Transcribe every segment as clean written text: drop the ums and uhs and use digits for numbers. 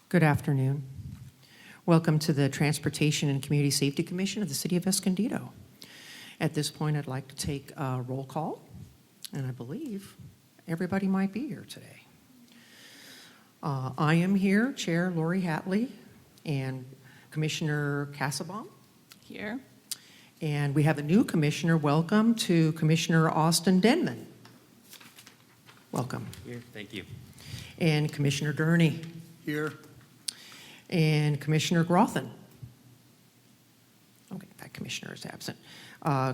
Good afternoon. Welcome to the Transportation and Community Safety Commission of the City of Escondido. At this point, I'd like to take a roll call, and I believe everybody might be here today. I am here, Chair Lori Hatley, and Commissioner Cassabaum. Here. And we have a new commissioner. Welcome to Commissioner Austin Denman. Welcome. Here, thank you. And Commissioner Gurney. Here. And Commissioner Grothin. Okay, that commissioner is absent.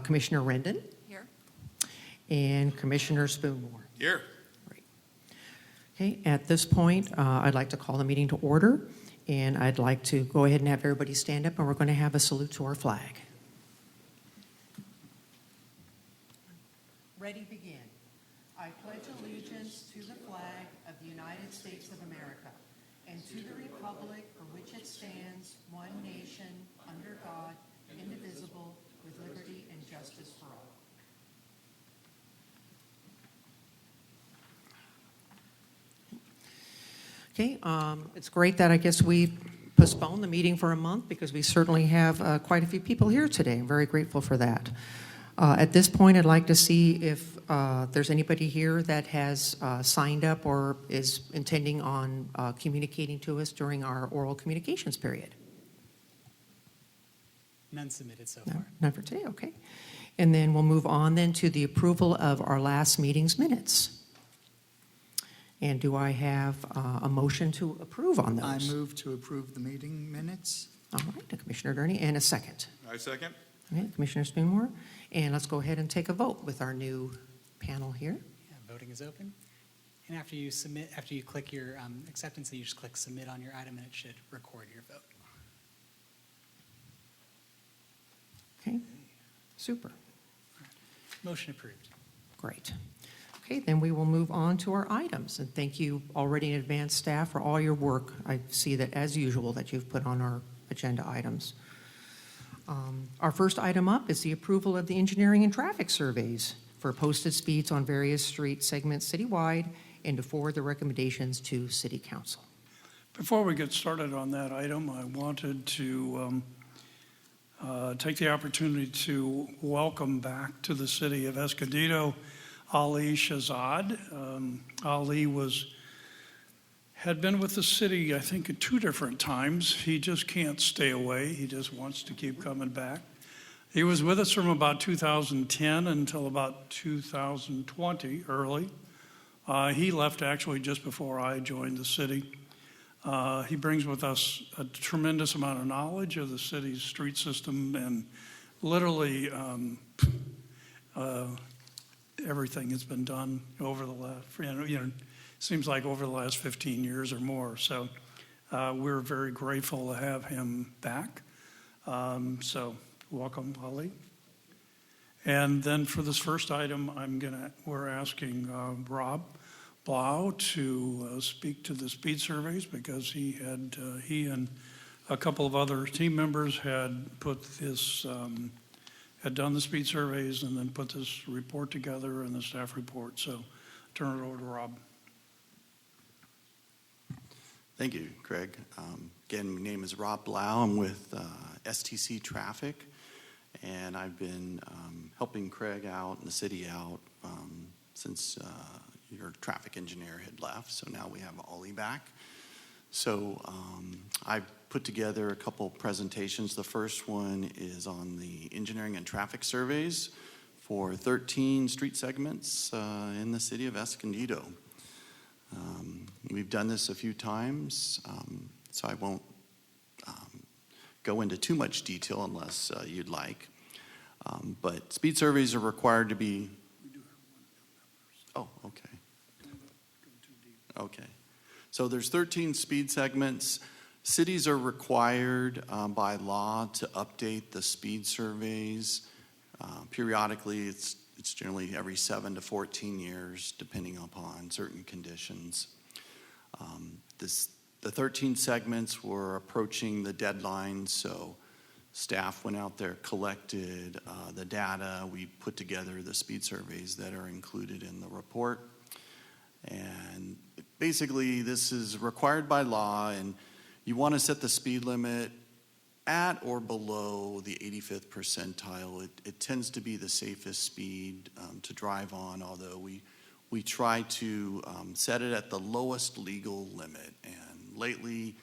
Commissioner Rendon. Here. And Commissioner Spoonmore. Here. Great. Okay, at this point, I'd like to call the meeting to order, and I'd like to go ahead and have everybody stand up, and we're going to have a salute to our flag. Ready, begin. I pledge allegiance to the flag of the United States of America and to the republic for which it stands, one nation, under God, indivisible, with liberty and justice for all. Okay, it's great that I guess we postponed the meeting for a month because we certainly have quite a few people here today. I'm very grateful for that. At this point, I'd like to see if there's anybody here that has signed up or is intending on communicating to us during our oral communications period. None submitted so far. None for today, okay. And then we'll move on then to the approval of our last meeting's minutes. And do I have a motion to approve on those? I move to approve the meeting minutes. All right, Commissioner Gurney, and a second. I second. Okay, Commissioner Spoonmore, and let's go ahead and take a vote with our new panel here. Yeah, voting is open. And after you submit, after you click your acceptance, you just click submit on your item and it should record your vote. Okay, super, Motion approved. great. Okay, then we will move on to our items, and thank you already in advance, staff, for all your work. I see that, as usual, that you've put on our agenda items. Our first item up is the approval of the engineering and traffic surveys for posted speeds on various street segments citywide and to forward the recommendations to City Council. Before we get started on that item, I wanted to take the opportunity to welcome back to the city of Escondido Ali Shahzad. Ali had been with the city, I think, at 2 different times. He just can't stay away. He just wants to keep coming back. He was with us from about 2010 until about 2020, early. He left actually just before I joined the city. He brings with us a tremendous amount of knowledge of the city's street system and literally everything has been done over the last, seems like over the last 15 years or more. So we're very grateful to have him back. So welcome, Ali. And then for this first item, we're asking Rob Blau to speak to the speed surveys because he and a couple of other team members had done the speed surveys and then put this report together in the staff report. So turn it over to Rob. Thank you, Craig. Again, my name is Rob Blau. I'm with STC Traffic, and I've been helping Craig out and the city out since your traffic engineer had left. So now we have Ollie back. So I put together a couple presentations. The first one is on the engineering and traffic surveys for 13 street segments in the city of Escondido. We've done this a few times, so I won't go into too much detail unless you'd like. But speed surveys are required to be... Oh, okay. Okay. So there's 13 speed segments. Cities are required by law to update the speed surveys. Periodically, it's generally every 7 to 14 years, depending upon certain conditions. The 13 segments were approaching the deadline, so staff went out there, collected the data. We put together the speed surveys that are included in the report. And basically, this is required by law, and you want to set the speed limit at or below the 85th percentile. It tends to be the safest speed to drive on, although we try to set it at the lowest legal limit. And lately,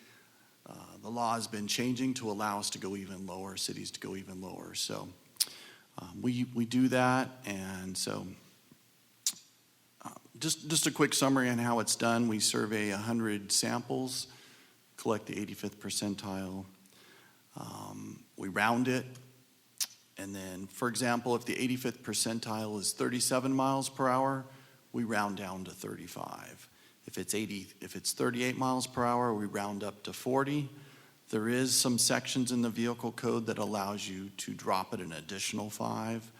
the law has been changing to allow us to go even lower, cities to go even lower. So we do that, and so just a quick summary on how it's done. We survey 100 samples, collect the 85th percentile. We round it, and then, for example, if the 85th percentile is 37 miles per hour, we round down to 35. If it's 38 miles per hour, we round up to 40. There is some sections in the vehicle code that allows you to drop it an additional 5,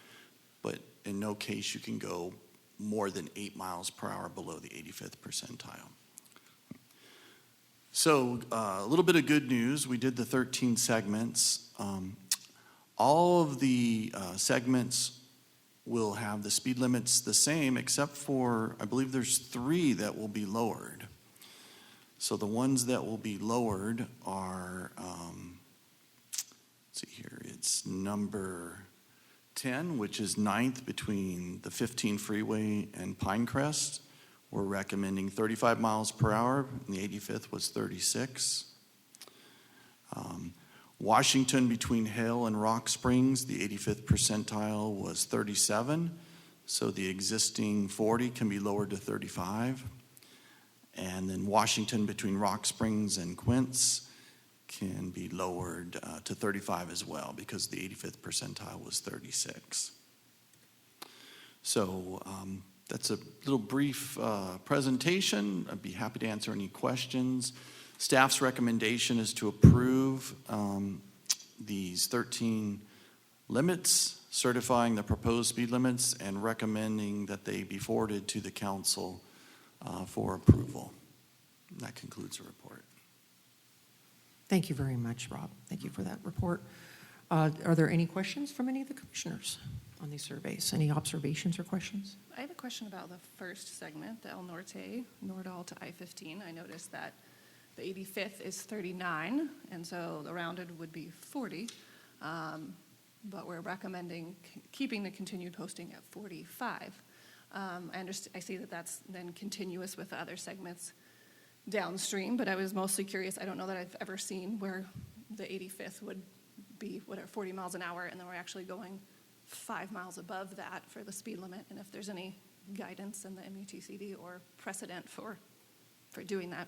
but in no case you can go more than 8 miles per hour below the 85th percentile. So a little bit of good news. We did the 13 segments. All of the segments will have the speed limits the same, except for, I believe there's 3 that will be lowered. So the ones that will be lowered are, let's see here, it's number 10, which is 9th between the 15 freeway and Pinecrest. We're recommending 35 miles per hour, and the 85th was 36. Washington between Hale and Rock Springs, the 85th percentile was 37, so the existing 40 can be lowered to 35. And then Washington between Rock Springs and Quince can be lowered to 35 as well, because the 85th percentile was 36. So that's a little brief presentation. I'd be happy to answer any questions. Staff's recommendation is to approve these 13 limits, certifying the proposed speed limits, and recommending that they be forwarded to the council for approval. That concludes the report. Thank you very much, Rob. Thank you for that report. Are there any questions from any of the commissioners on these surveys? Any observations or questions? I have a question about the first segment, the El Norte, Nordal to I-15. I noticed that the 85th is 39, and so the rounded would be 40. But we're recommending keeping the continued posting at 45. I see that that's then continuous with the other segments downstream, but I was mostly curious. I don't know that I've ever seen where the 85th would be 40 miles an hour, and then we're actually going 5 miles above that for the speed limit, and if there's any guidance in the MUTCD or precedent for doing that.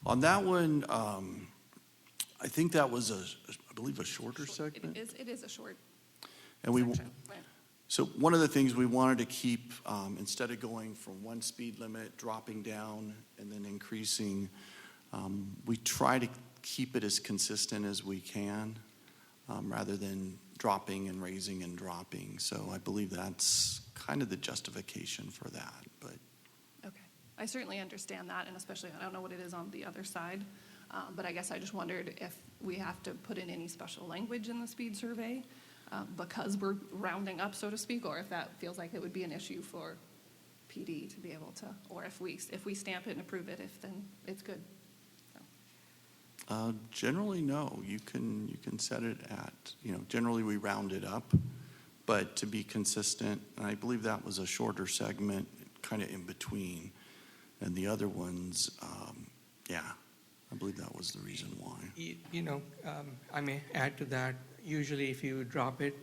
On that one, I think that was I believe a shorter segment. It is a short And section. Right. So one of the things we wanted to keep, instead of going from one speed limit, dropping down and then increasing, we try to keep it as consistent as we can, rather than dropping and raising and dropping. So I believe that's kind of the justification for that. But Okay. I certainly understand that, and especially, I don't know what it is on the other side, but I guess I just wondered if we have to put in any special language in the speed survey because we're rounding up, so to speak, or if that feels like it would be an issue for PD to be able to, or if we stamp it and approve it, then it's good. So. generally, no. You can set it at, generally we round it up, but to be consistent, and I believe that was a shorter segment, kind of in between. And the other ones, I believe that was the reason why. I may add to that. Usually if you drop it,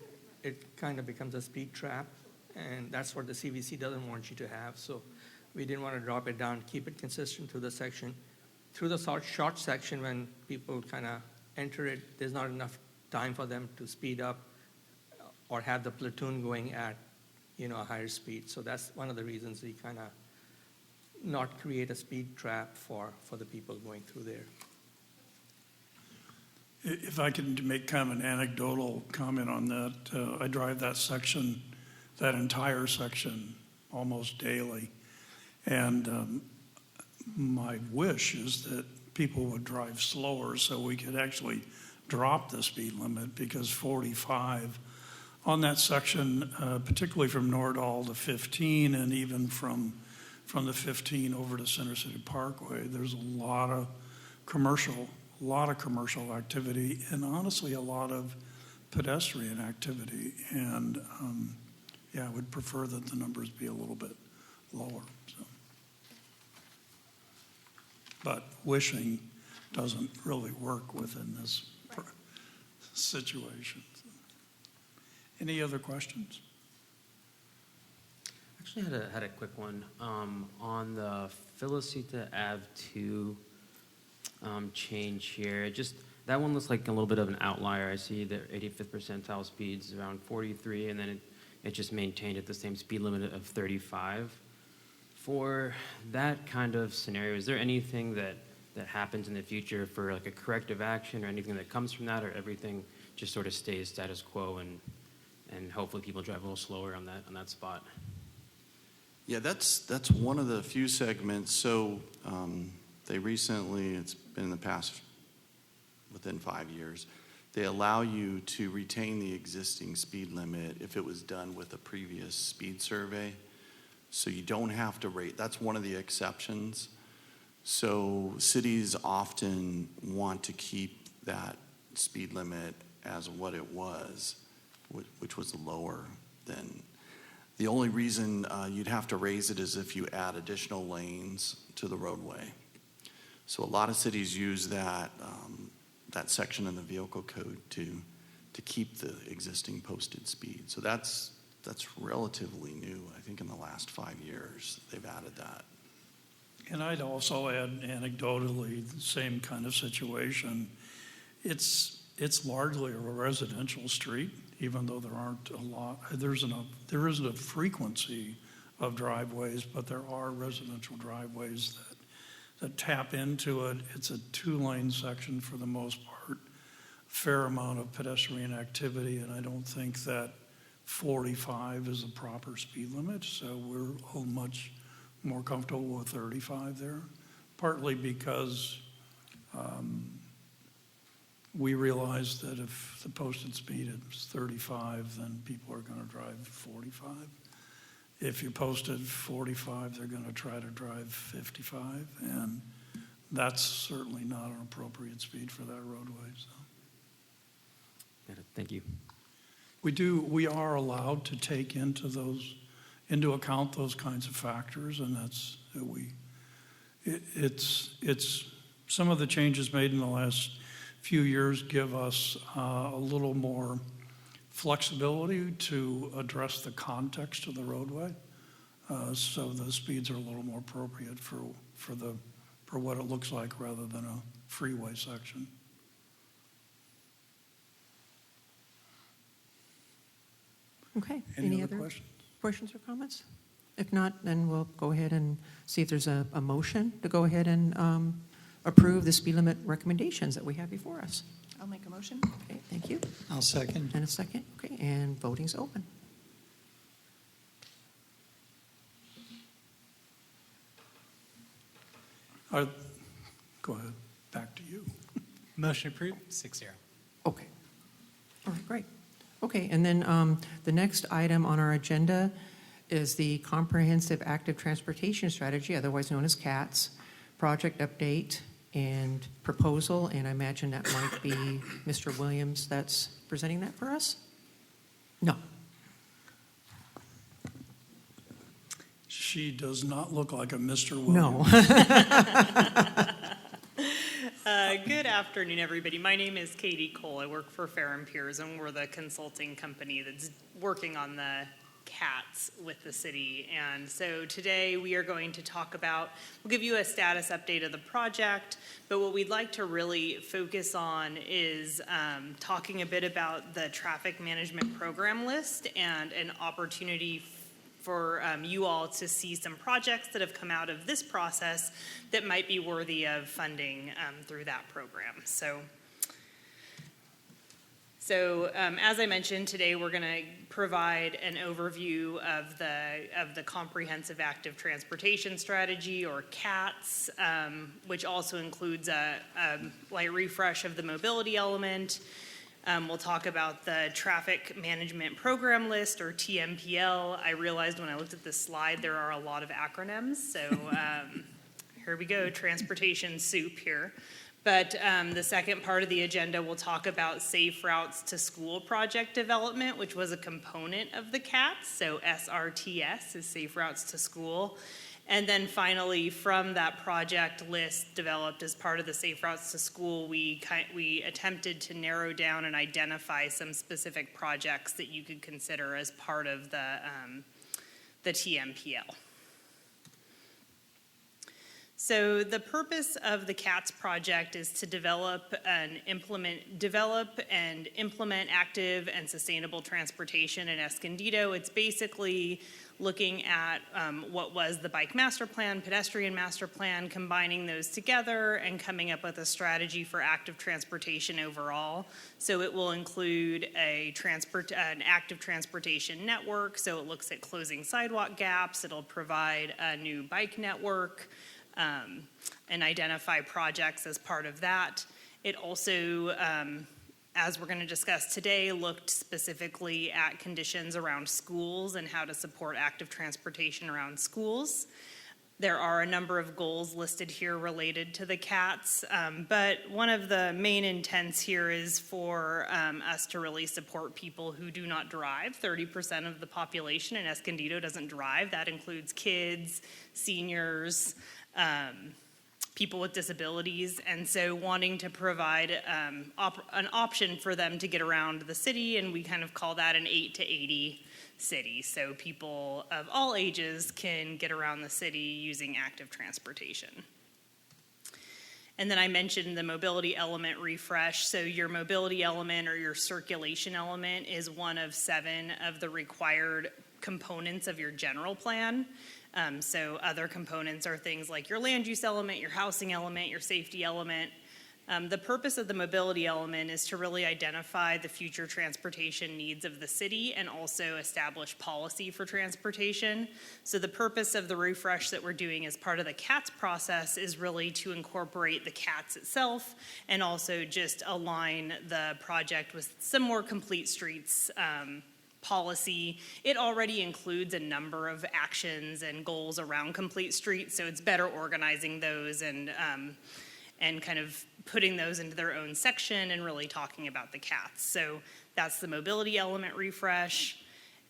it kind of becomes a speed trap, and that's what the CVC doesn't want you to have. So we didn't want to drop it down, keep it consistent through the section. Through the short section, when people kind of enter it, there's not enough time for them to speed up or have the platoon going at, a higher speed. So that's one of the reasons we kind of not create a speed trap for the people going through there. If I can make kind of an anecdotal comment on that, I drive that entire section almost daily. And my wish is that people would drive slower so we could actually drop the speed limit, because 45 on that section, particularly from Nordal to 15 and even from from the 15 over to Center City Parkway, there's a lot of commercial activity, and honestly, a lot of pedestrian activity. And yeah, I would prefer that the numbers be a little bit lower. So. But wishing doesn't really work within this situation. So. Any other questions? Actually, had a quick one on the Felicita Ave 2 change here. Just that one looks like a little bit of an outlier. I see the 85th percentile speeds around 43, and then it just maintained at the same speed limit of 35. For that kind of scenario, is there anything that happens in the future for like a corrective action or anything that comes from that, or everything just sort of stays status quo and hopefully people drive a little slower on that spot? Yeah, that's one of the few segments. So they recently, it's been in the past, within 5 years, they allow you to retain the existing speed limit if it was done with a previous speed survey. So you don't have to rate. That's one of the exceptions. So cities often want to keep that speed limit as what it was, which was lower than. The only reason you'd have to raise it is if you add additional lanes to the roadway. So a lot of cities use that section in the vehicle code to keep the existing posted speed. So that's relatively new. I think in the last 5 years they've added that. And I'd also add anecdotally the same kind of situation. It's largely a residential street, even though there aren't a lot. There isn't a frequency of driveways, but there are residential driveways that tap into it. It's a 2-lane section for the most part. Fair amount of pedestrian activity, and I don't think that 45 is a proper speed limit. So we're all much more comfortable with 35 there, partly because we realize that if the posted speed is 35, then people are going to drive 45. If you posted 45, they're going to try to drive 55, and that's certainly not an appropriate speed for that roadway. So. Got it. Thank you. We are allowed to take into account those kinds of factors, and it's some of the changes made in the last few years give us a little more flexibility to address the context of the roadway, so the speeds are a little more appropriate for what it looks like rather than a freeway section. Okay. Any other questions? Questions or comments? If not, then we'll go ahead and see if there's a motion to go ahead and approve the speed limit recommendations that we have before us. I'll make a motion. Okay, thank you. I'll second. And a second. Okay, and voting's open. Go ahead. Back to you. Motion approved, 6-0. Okay. All right, great. Okay, and then the next item on our agenda is the Comprehensive Active Transportation Strategy, otherwise known as CATS, project update and proposal, and I imagine that might be Mr. Williams that's presenting that for us? No. She does not look like a Mr. No. Williams. Good afternoon, everybody. My name is Katie Cole. I work for Fair & Peers, and we're the consulting company that's working on the CATS with the city. And so today we are going to talk about, we'll give you a status update of the project, but what we'd like to really focus on is talking a bit about the traffic management program list and an opportunity for you all to see some projects that have come out of this process that might be worthy of funding through that program. So as I mentioned, today we're going to provide an overview of the Comprehensive Active Transportation Strategy, or CATS, which also includes a light refresh of the mobility element. We'll talk about the Traffic Management Program List, or TMPL. I realized when I looked at this slide, there are a lot of acronyms, so here we go, transportation soup here. But the second part of the agenda, we'll talk about Safe Routes to School project development, which was a component of the CATS, so SRTS is Safe Routes to School. And then finally, from that project list developed as part of the Safe Routes to School, we attempted to narrow down and identify some specific projects that you could consider as part of the TMPL. So the purpose of the CATS project is to develop and implement active and sustainable transportation in Escondido. It's basically looking at what was the bike master plan, pedestrian master plan, combining those together and coming up with a strategy for active transportation overall. So it will include an active transportation network. So it looks at closing sidewalk gaps. It'll provide a new bike network and identify projects as part of that. It also, as we're going to discuss today, looked specifically at conditions around schools and how to support active transportation around schools. There are a number of goals listed here related to the CATS, but one of the main intents here is for us to really support people who do not drive. 30% of the population in Escondido doesn't drive. That includes kids, seniors, people with disabilities, and so wanting to provide an option for them to get around the city, and we kind of call that an 8 to 80 city. So people of all ages can get around the city using active transportation. And then I mentioned the mobility element refresh. So your mobility element or your circulation element is one of 7 of the required components of your general plan. So other components are things like your land use element, your housing element, your safety element. The purpose of the mobility element is to really identify the future transportation needs of the city and also establish policy for transportation. So the purpose of the refresh that we're doing as part of the CATS process is really to incorporate the CATS itself and also just align the project with some more complete streets policy. It already includes a number of actions and goals around complete streets, so it's better organizing those and kind of putting those into their own section and really talking about the CATS. So that's the mobility element refresh.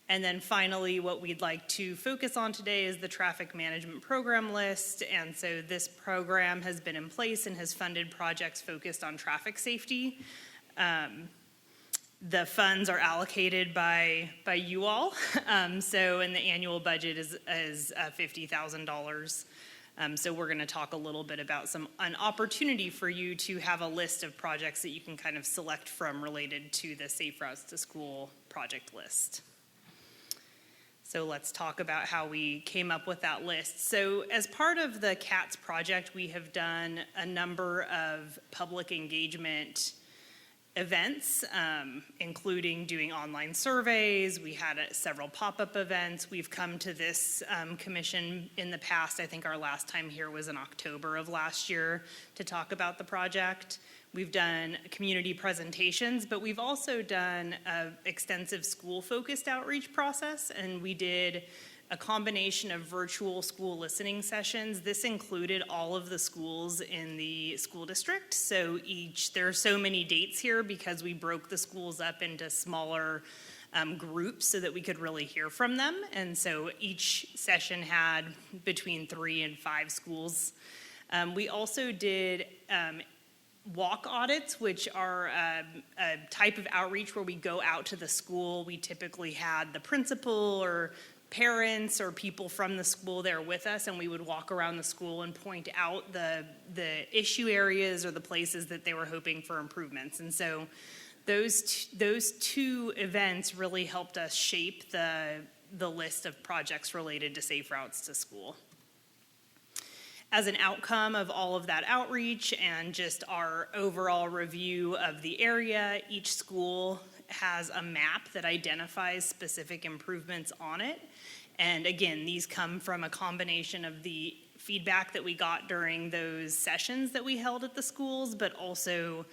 And then finally, what we'd like to focus on today is the traffic management program list. And so this program has been in place and has funded projects focused on traffic safety. The funds are allocated by you all. So in the annual budget is $50,000. So we're going to talk a little bit about an opportunity for you to have a list of projects that you can kind of select from related to the Safe Routes to School project list. So let's talk about how we came up with that list. So as part of the CATS project, we have done a number of public engagement events, including doing online surveys. We had several pop-up events. We've come to this commission in the past. I think our last time here was in October of last year to talk about the project. We've done community presentations, but we've also done an extensive school-focused outreach process, and we did a combination of virtual school listening sessions. This included all of the schools in the school district. So there are so many dates here because we broke the schools up into smaller groups so that we could really hear from them. And so each session had between 3 and 5 schools. We also did walk audits, which are a type of outreach where we go out to the school. We typically had the principal or parents or people from the school there with us, and we would walk around the school and point out the issue areas or the places that they were hoping for improvements. And so those 2 events really helped us shape the list of projects related to Safe Routes to School. As an outcome of all of that outreach and just our overall review of the area, each school has a map that identifies specific improvements on it. And again, these come from a combination of the feedback that we got during those sessions that we held at the schools, but also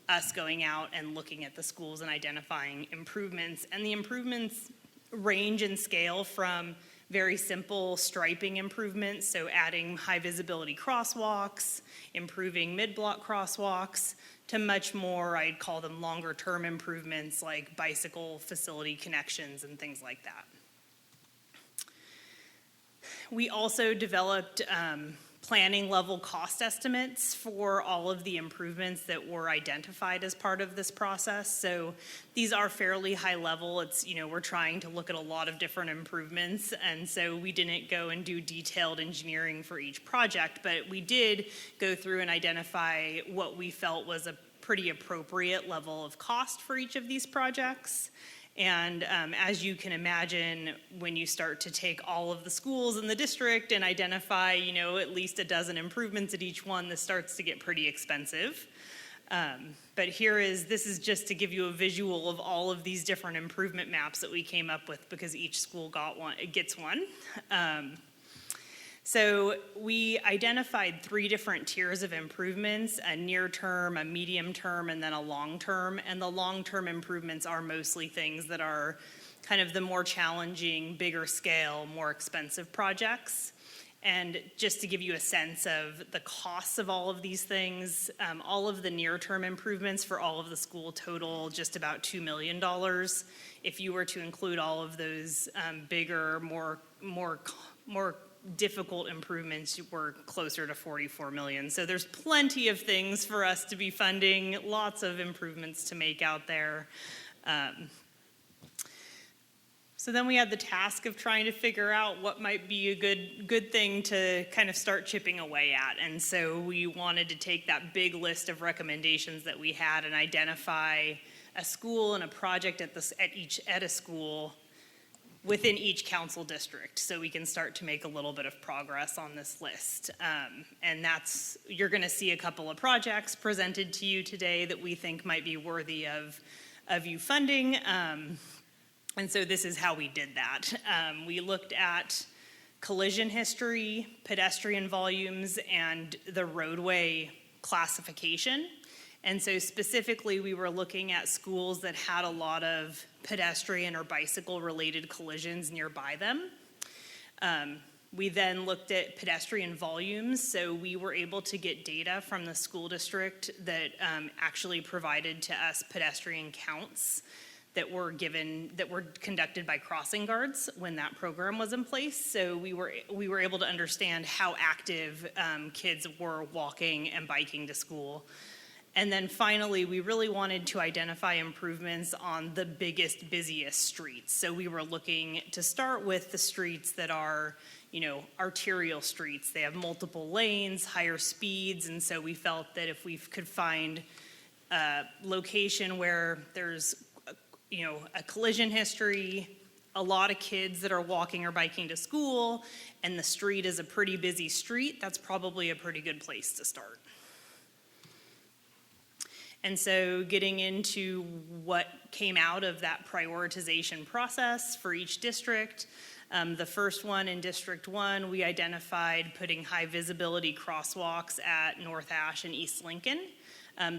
us going out and looking at the schools and identifying improvements. And the improvements range in scale from very simple striping improvements, so adding high visibility crosswalks, improving mid-block crosswalks, to much more, I'd call them longer term improvements like bicycle facility connections and things like that. We also developed planning level cost estimates for all of the improvements that were identified as part of this process. So these are fairly high level. It's, we're trying to look at a lot of different improvements, and so we didn't go and do detailed engineering for each project, but we did go through and identify what we felt was a pretty appropriate level of cost for each of these projects. And as you can imagine, when you start to take all of the schools in the district and identify, at least a dozen improvements at each one, this starts to get pretty expensive. But this is just to give you a visual of all of these different improvement maps that we came up with, because each school gets one. So we identified 3 different tiers of improvements: a near term, a medium term, and then a long term. And the long term improvements are mostly things that are kind of the more challenging, bigger scale, more expensive projects. And just to give you a sense of the costs of all of these things, all of the near term improvements for all of the school total just about $2 million. If you were to include all of those bigger, more difficult improvements, were closer to $44 million. So there's plenty of things for us to be funding, lots of improvements to make out there. So then we had the task of trying to figure out what might be a good thing to kind of start chipping away at. And so we wanted to take that big list of recommendations that we had and identify a school and a project at a school within each council district, so we can start to make a little bit of progress on this list. And you're gonna see a couple of projects presented to you today that we think might be worthy of you funding. And so this is how we did that. We looked at collision history, pedestrian volumes, and the roadway classification. And so specifically, we were looking at schools that had a lot of pedestrian or bicycle-related collisions nearby them. We then looked at pedestrian volumes, so we were able to get data from the school district that actually provided to us pedestrian counts that were conducted by crossing guards when that program was in place. So we were able to understand how active kids were walking and biking to school. And then finally, we really wanted to identify improvements on the biggest, busiest streets. So we were looking to start with the streets that are, arterial streets. They have multiple lanes, higher speeds, and so we felt that if we could find a location where there's, a collision history, a lot of kids that are walking or biking to school, and the street is a pretty busy street, that's probably a pretty good place to start. And so getting into what came out of that prioritization process for each district, the first one in District 1, we identified putting high visibility crosswalks at North Ash and East Lincoln.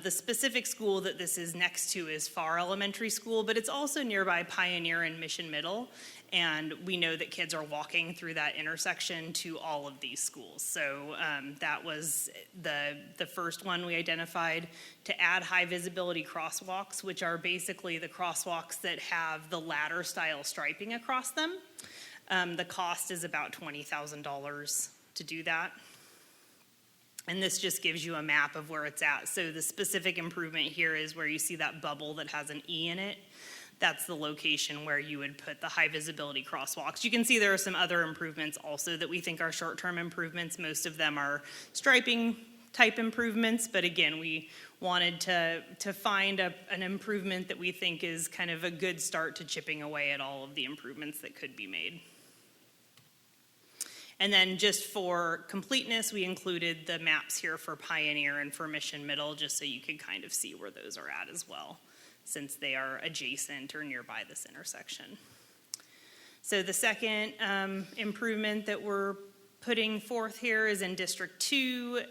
The specific school that this is next to is Farr Elementary School, but it's also nearby Pioneer and Mission Middle. And we know that kids are walking through that intersection to all of these schools. So that was the first one we identified, to add high visibility crosswalks, which are basically the crosswalks that have the ladder style striping across them. The cost is about $20,000 to do that. And this just gives you a map of where it's at. So the specific improvement here is where you see that bubble that has an E in it. That's the location where you would put the high visibility crosswalks. You can see there are some other improvements also that we think are short-term improvements. Most of them are striping type improvements, but again, we wanted to find an improvement that we think is kind of a good start to chipping away at all of the improvements that could be made. And then just for completeness, we included the maps here for Pioneer and for Mission Middle, just so you could kind of see where those are at as well, since they are adjacent or nearby this intersection. So the second improvement that we're putting forth here is in District 2.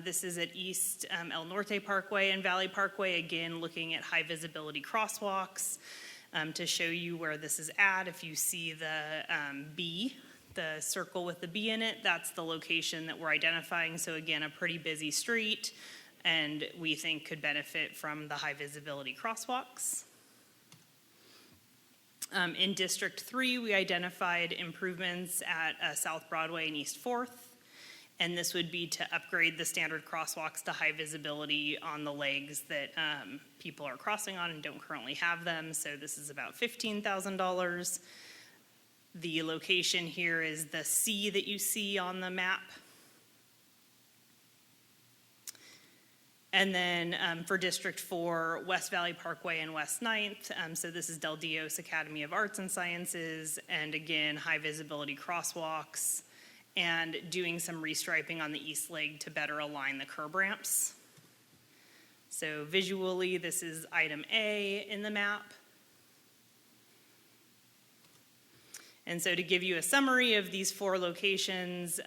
This is at East El Norte Parkway and Valley Parkway, again, looking at high visibility crosswalks. To show you where this is at, if you see the B, the circle with the B in it, that's the location that we're identifying. So again, a pretty busy street, and we think could benefit from the high visibility crosswalks. In District 3, we identified improvements at South Broadway and East 4th, and this would be to upgrade the standard crosswalks to high visibility on the legs that people are crossing on and don't currently have them, so this is about $15,000. The location here is the C that you see on the map. And then for District 4, West Valley Parkway and West 9th. So this is Del Dios Academy of Arts and Sciences, and again, high visibility crosswalks, and doing some restriping on the east leg to better align the curb ramps. So visually, this is item A in the map. And so to give you a summary of these 4 locations,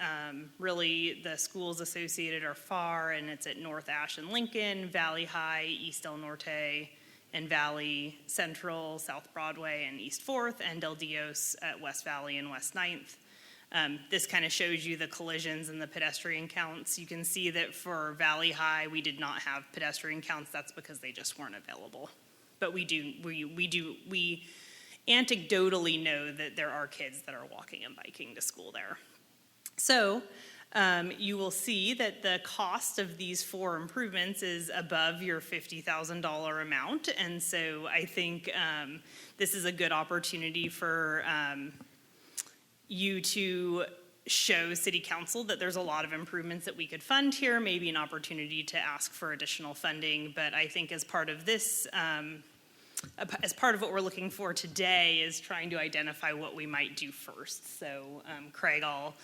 really the schools associated are far, and it's at North Ash and Lincoln, Valley High, East El Norte, and Valley Central, South Broadway, and East 4th, and Del Dios at West Valley and West 9th. This kind of shows you the collisions and the pedestrian counts. You can see that for Valley High, we did not have pedestrian counts. That's because they just weren't available. But we anecdotally know that there are kids that are walking and biking to school there. So you will see that the cost of these 4 improvements is above your $50,000 amount. And so I think this is a good opportunity for you to show City Council that there's a lot of improvements that we could fund here, maybe an opportunity to ask for additional funding. But I think as part of this, as part of what we're looking for today is trying to identify what we might do first. So Craig, I'll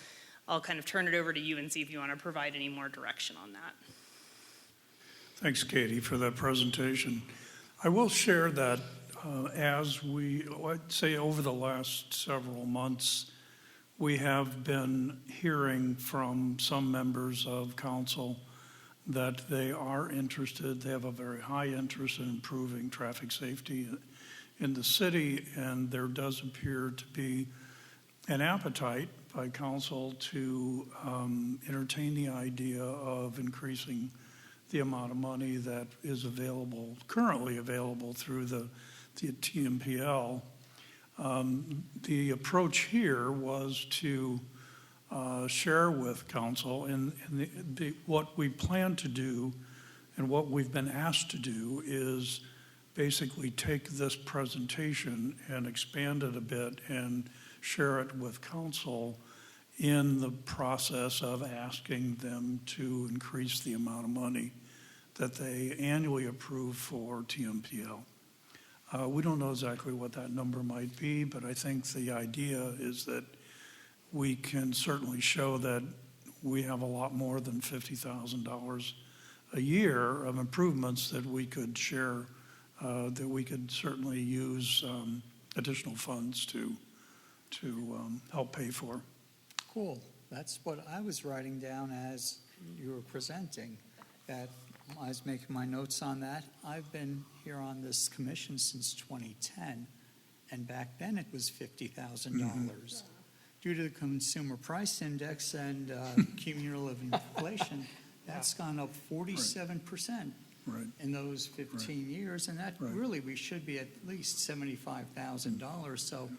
kind of turn it over to you and see if you want to provide any more direction on that. Thanks, Katie, for that presentation. I will share that as I'd say over the last several months, we have been hearing from some members of council that they are interested, they have a very high interest in improving traffic safety in the city, and there does appear to be an appetite by council to entertain the idea of increasing the amount of money that is available, currently available through the TMPL. The approach here was to share with council and what we plan to do and what we've been asked to do is basically take this presentation and expand it a bit and share it with council in the process of asking them to increase the amount of money that they annually approve for TMPL. We don't know exactly what that number might be, but I think the idea is that we can certainly show that we have a lot more than $50,000 a year of improvements that we could share, that we could certainly use additional funds to help pay for. Cool. That's what I was writing down as you were presenting, that I was making my notes on that. I've been here on this commission since 2010, and back then it was $50,000. Due to the consumer price index and cumulative inflation, that's gone up 47% in those 15 years, and that really, we should be at least $75,000. So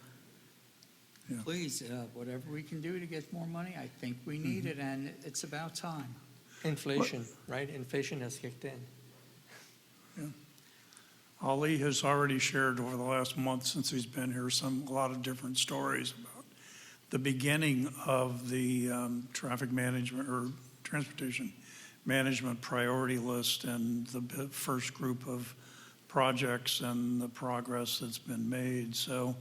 please, whatever we can do to get more money, I think we need it, and it's about time. Inflation, right? Inflation has kicked in. Yeah. Ali has already shared over the last month since he's been here a lot of different stories about the beginning of the traffic management or transportation management priority list and the first group of projects and the progress that's been made. So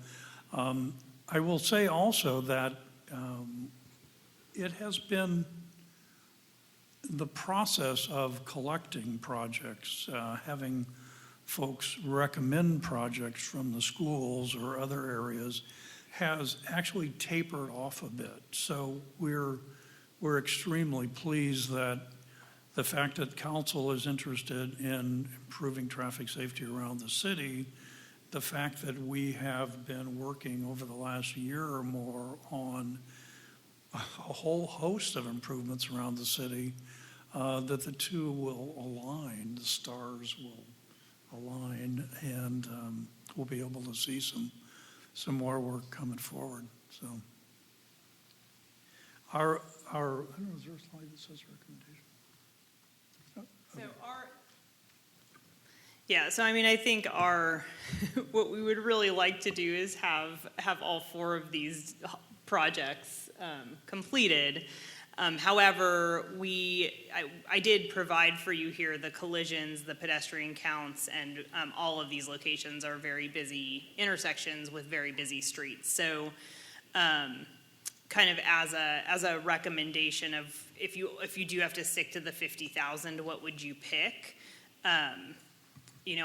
I will say also that it has been the process of collecting projects, having folks recommend projects from the schools or other areas has actually tapered off a bit. So we're we're extremely pleased that the fact that council is interested in improving traffic safety around the city, the fact that we have been working over the last year or more on a whole host of improvements around the city, that the two will align, the stars will align, and we'll be able to see some more work coming forward. So I don't know, is there a slide that says recommendation? So so I mean, I think what we would really like to do is have all 4 of these projects completed. However, I did provide for you here the collisions, the pedestrian counts, and all of these locations are very busy intersections with very busy streets. So kind of as a recommendation of if you do have to stick to the 50,000, what would you pick?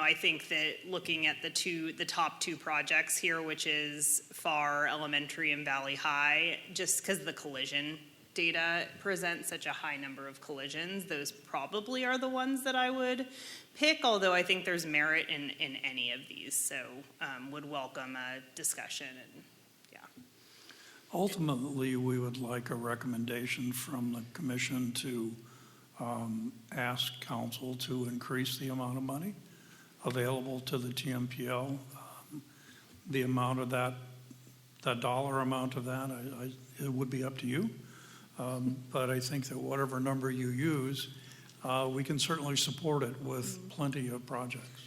I think that looking at the top 2 projects here, which is FAR Elementary and Valley High, just because the collision data presents such a high number of collisions, those probably are the ones that I would pick, although I think there's merit in any of these, so would welcome a discussion. And Ultimately, we would like a recommendation from the commission to ask council to increase the amount of money available to the TMPL. The amount of that dollar amount of that, it would be up to you. But I think that whatever number you use, we can certainly support it with plenty of projects.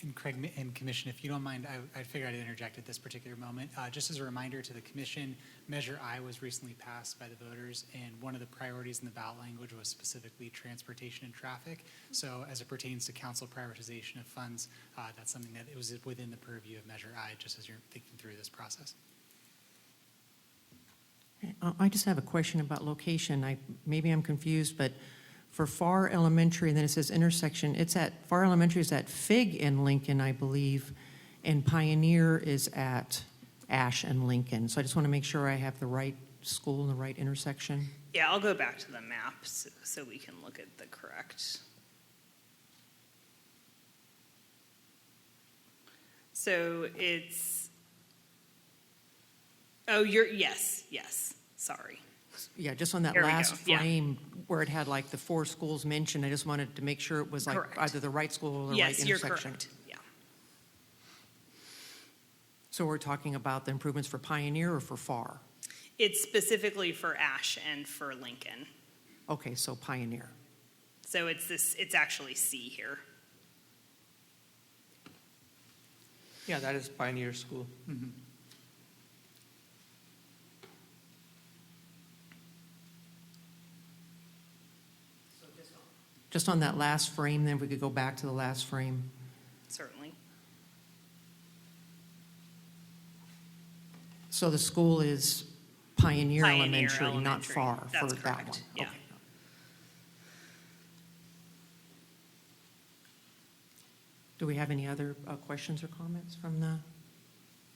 And Craig and Commission, if you don't mind, I figured I'd interject at this particular moment. Just as a reminder to the Commission, Measure I was recently passed by the voters, and one of the priorities in the ballot language was specifically transportation and traffic. So as it pertains to council prioritization of funds, that's something that it was within the purview of Measure I, just as you're thinking through this process. I just have a question about location. Maybe I'm confused, but for FAR Elementary, and then it says intersection, FAR Elementary is at Fig and Lincoln, I believe, and Pioneer is at Ash and Lincoln. So I just want to make sure I have the right school and the right intersection. yeah, I'll go back to the maps so we can look at the correct. So it's, yes, sorry. Yeah, just on that There we last go, yeah. frame where it had like the 4 schools mentioned, I just wanted to make sure it was like Correct. either the right school or the right Yes, you're intersection. correct, yeah. So we're talking about the improvements for Pioneer or for FAR? It's specifically for Ash and for Lincoln. Okay, so Pioneer. So it's actually C here. Yeah, that is Pioneer School. Just on that last frame, then if we could go back to the last frame. Certainly. So the school is Pioneer Pioneer Elementary, not Elementary. FAR for That's that correct, one? yeah. Okay. Do we have any other questions or comments from the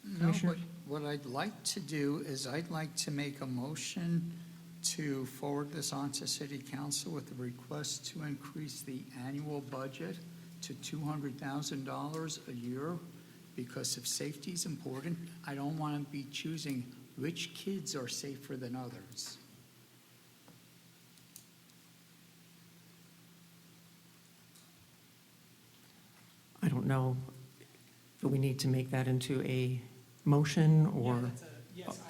No, Commissioner? but what I'd like to do is I'd like to make a motion to forward this on to City Council with a request to increase the annual budget to $200,000 a year, because if safety is important, I don't want to be choosing which kids are safer than others. I don't know, do we need to make that into a motion or? Yes,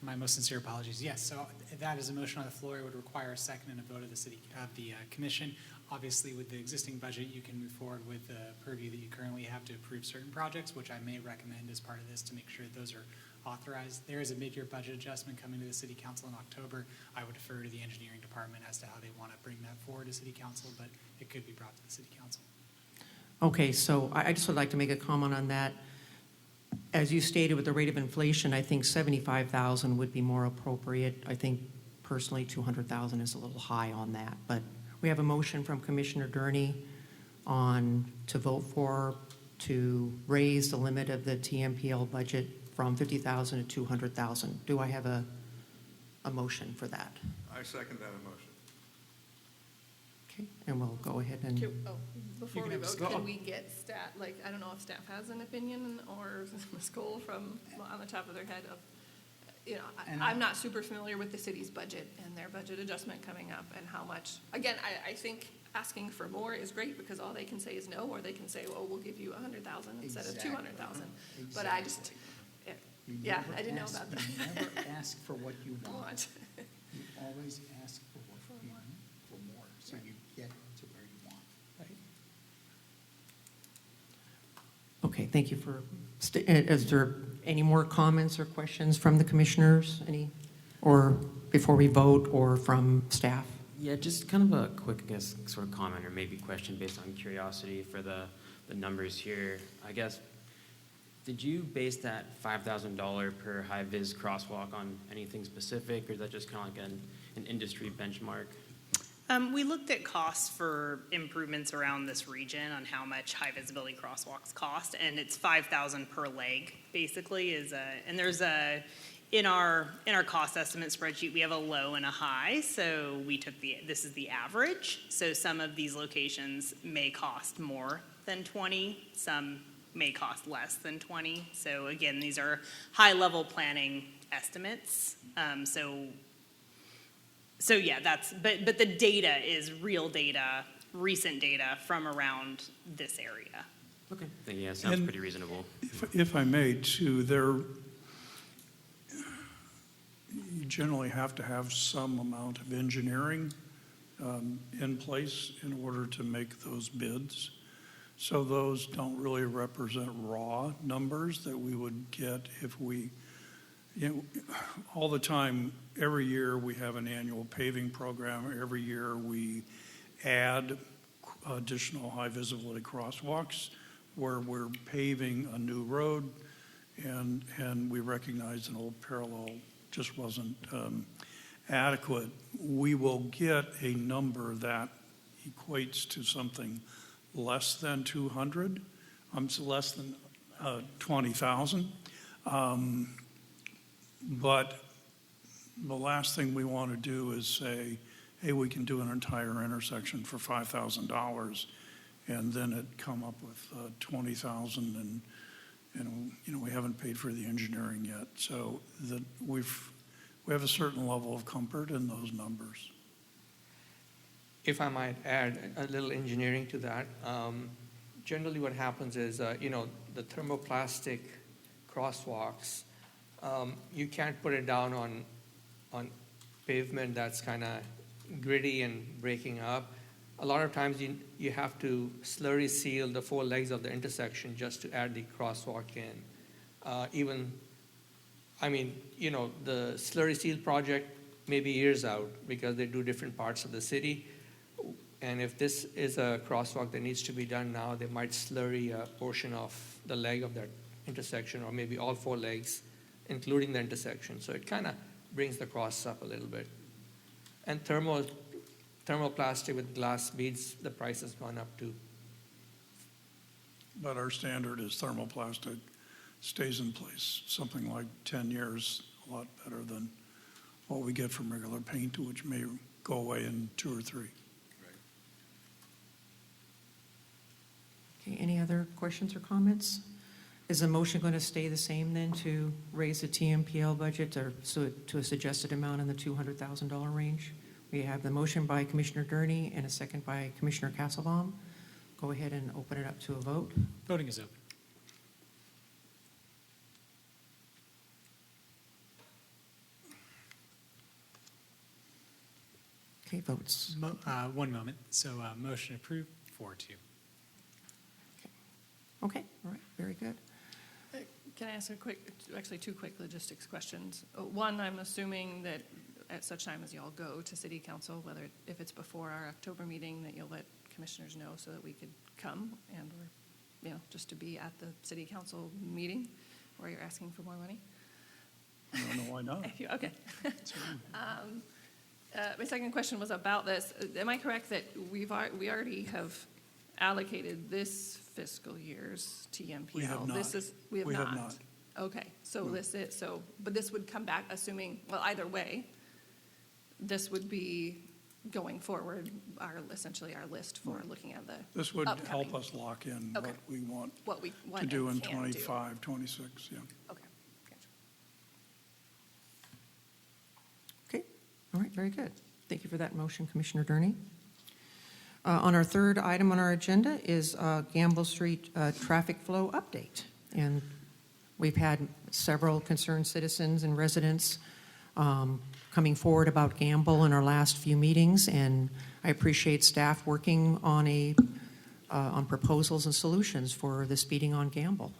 my most sincere apologies. Yes, so that is a motion on the floor. It would require a second and a vote of the commission. Obviously, with the existing budget, you can move forward with the purview that you currently have to approve certain projects, which I may recommend as part of this to make sure those are authorized. There is a mid-year budget adjustment coming to the City Council in October. I would defer to the engineering department as to how they want to bring that forward to City Council, but it could be brought to the City Council. Okay, so I just would like to make a comment on that. As you stated, with the rate of inflation, I think 75,000 would be more appropriate. I think personally 200,000 is a little high on that, but we have a motion from Commissioner Durney to vote for to raise the limit of the TMPL budget from 50,000 to 200,000. Do I have a a motion for that. I second that motion. Okay, and we'll go ahead and, Before can we have vote, Scott. can we get staff, like, I don't know if staff has an opinion or Ms. Cole from, on the top of their head of, you know, And I'm not super familiar with the city's budget and their budget adjustment coming up and how much. Again, I think asking for more is great because all they can say is no, or they can say, well, we'll give you 100,000 instead of Exactly. 200,000. But I just, You yeah, never I didn't know ask- about that. You never ask for what you want. Want. You always ask for what you want, for more, so you get to where you want. okay, thank you for, is there any more comments or questions from the commissioners? Any, or before we vote, or from staff? Yeah, just kind of a quick, I guess, sort of comment or maybe question based on curiosity for the numbers here. I guess, did you base that $5,000 per high-vis crosswalk on anything specific, or is that just kind of like an industry benchmark? We looked at costs for improvements around this region on how much high visibility crosswalks cost, and it's $5,000 per leg, basically, and there's in our cost estimate spreadsheet, we have a low and a high, so we took this is the average. So some of these locations may cost more than 20, some may cost less than 20. So again, these are high-level planning estimates. So yeah, but the data is real data, recent data from around this area. Okay. Yeah, sounds And- pretty reasonable. If I may, too, you generally have to have some amount of engineering in place in order to make those bids. So those don't really represent raw numbers that we would get if we, all the time, every year we have an annual paving program. Every year we add additional high visibility crosswalks where we're paving a new road, and we recognize an old parallel just wasn't adequate. We will get a number that equates to something less than 200, so less than 20,000. But the last thing we want to do is say, hey, we can do an entire intersection for $5,000, and then it come up with 20,000, and we haven't paid for the engineering yet. So that we have a certain level of comfort in those numbers. If I might add a little engineering to that, generally what happens is, the thermoplastic crosswalks, you can't put it down on pavement that's kind of gritty and breaking up. A lot of times you have to slurry seal the four legs of the intersection just to add the crosswalk in. The slurry seal project may be years out because they do different parts of the city. And if this is a crosswalk that needs to be done now, they might slurry a portion of the leg of that intersection, or maybe all four legs, including the intersection. So it kind of brings the costs up a little bit. And thermoplastic with glass beads, the price has gone up too. But our standard is thermoplastic, stays in place something like 10 years, a lot better than what we get from regular paint, which may go away in 2 or 3. Okay, any other questions or comments? Is the motion going to stay the same then, to raise the TMPL budget to a suggested amount in the $200,000 range? We have the motion by Commissioner Gurney and a second by Commissioner Castlebaum. Go ahead and open it up to a vote. Voting is open. Okay, votes. One moment. So motion approved, 4-2. Okay, all right, very good. Can I ask actually two quick logistics questions? One, I'm assuming that at such time as y'all go to city council, if it's before our October meeting, that you'll let commissioners know so that we could come or just to be at the city council meeting where you're asking for more money? I don't know why not. Okay. My second question was about this. Am I correct that we already have allocated this fiscal year's TMPL? We have not. We have We have not. not. Okay, so but this would come back, assuming, well, either way, this would be going forward, essentially our list for looking at the This would upcoming- help us lock in Okay. what we want what we want to do in and can do. 25, 26, yeah. Okay, gotcha. Okay, all right, very good. Thank you for that motion, Commissioner Durney. On our third item on our agenda is Gamble Street traffic flow update. And we've had several concerned citizens and residents coming forward about Gamble in our last few meetings, and I appreciate staff working on on proposals and solutions for the speeding on Gamble.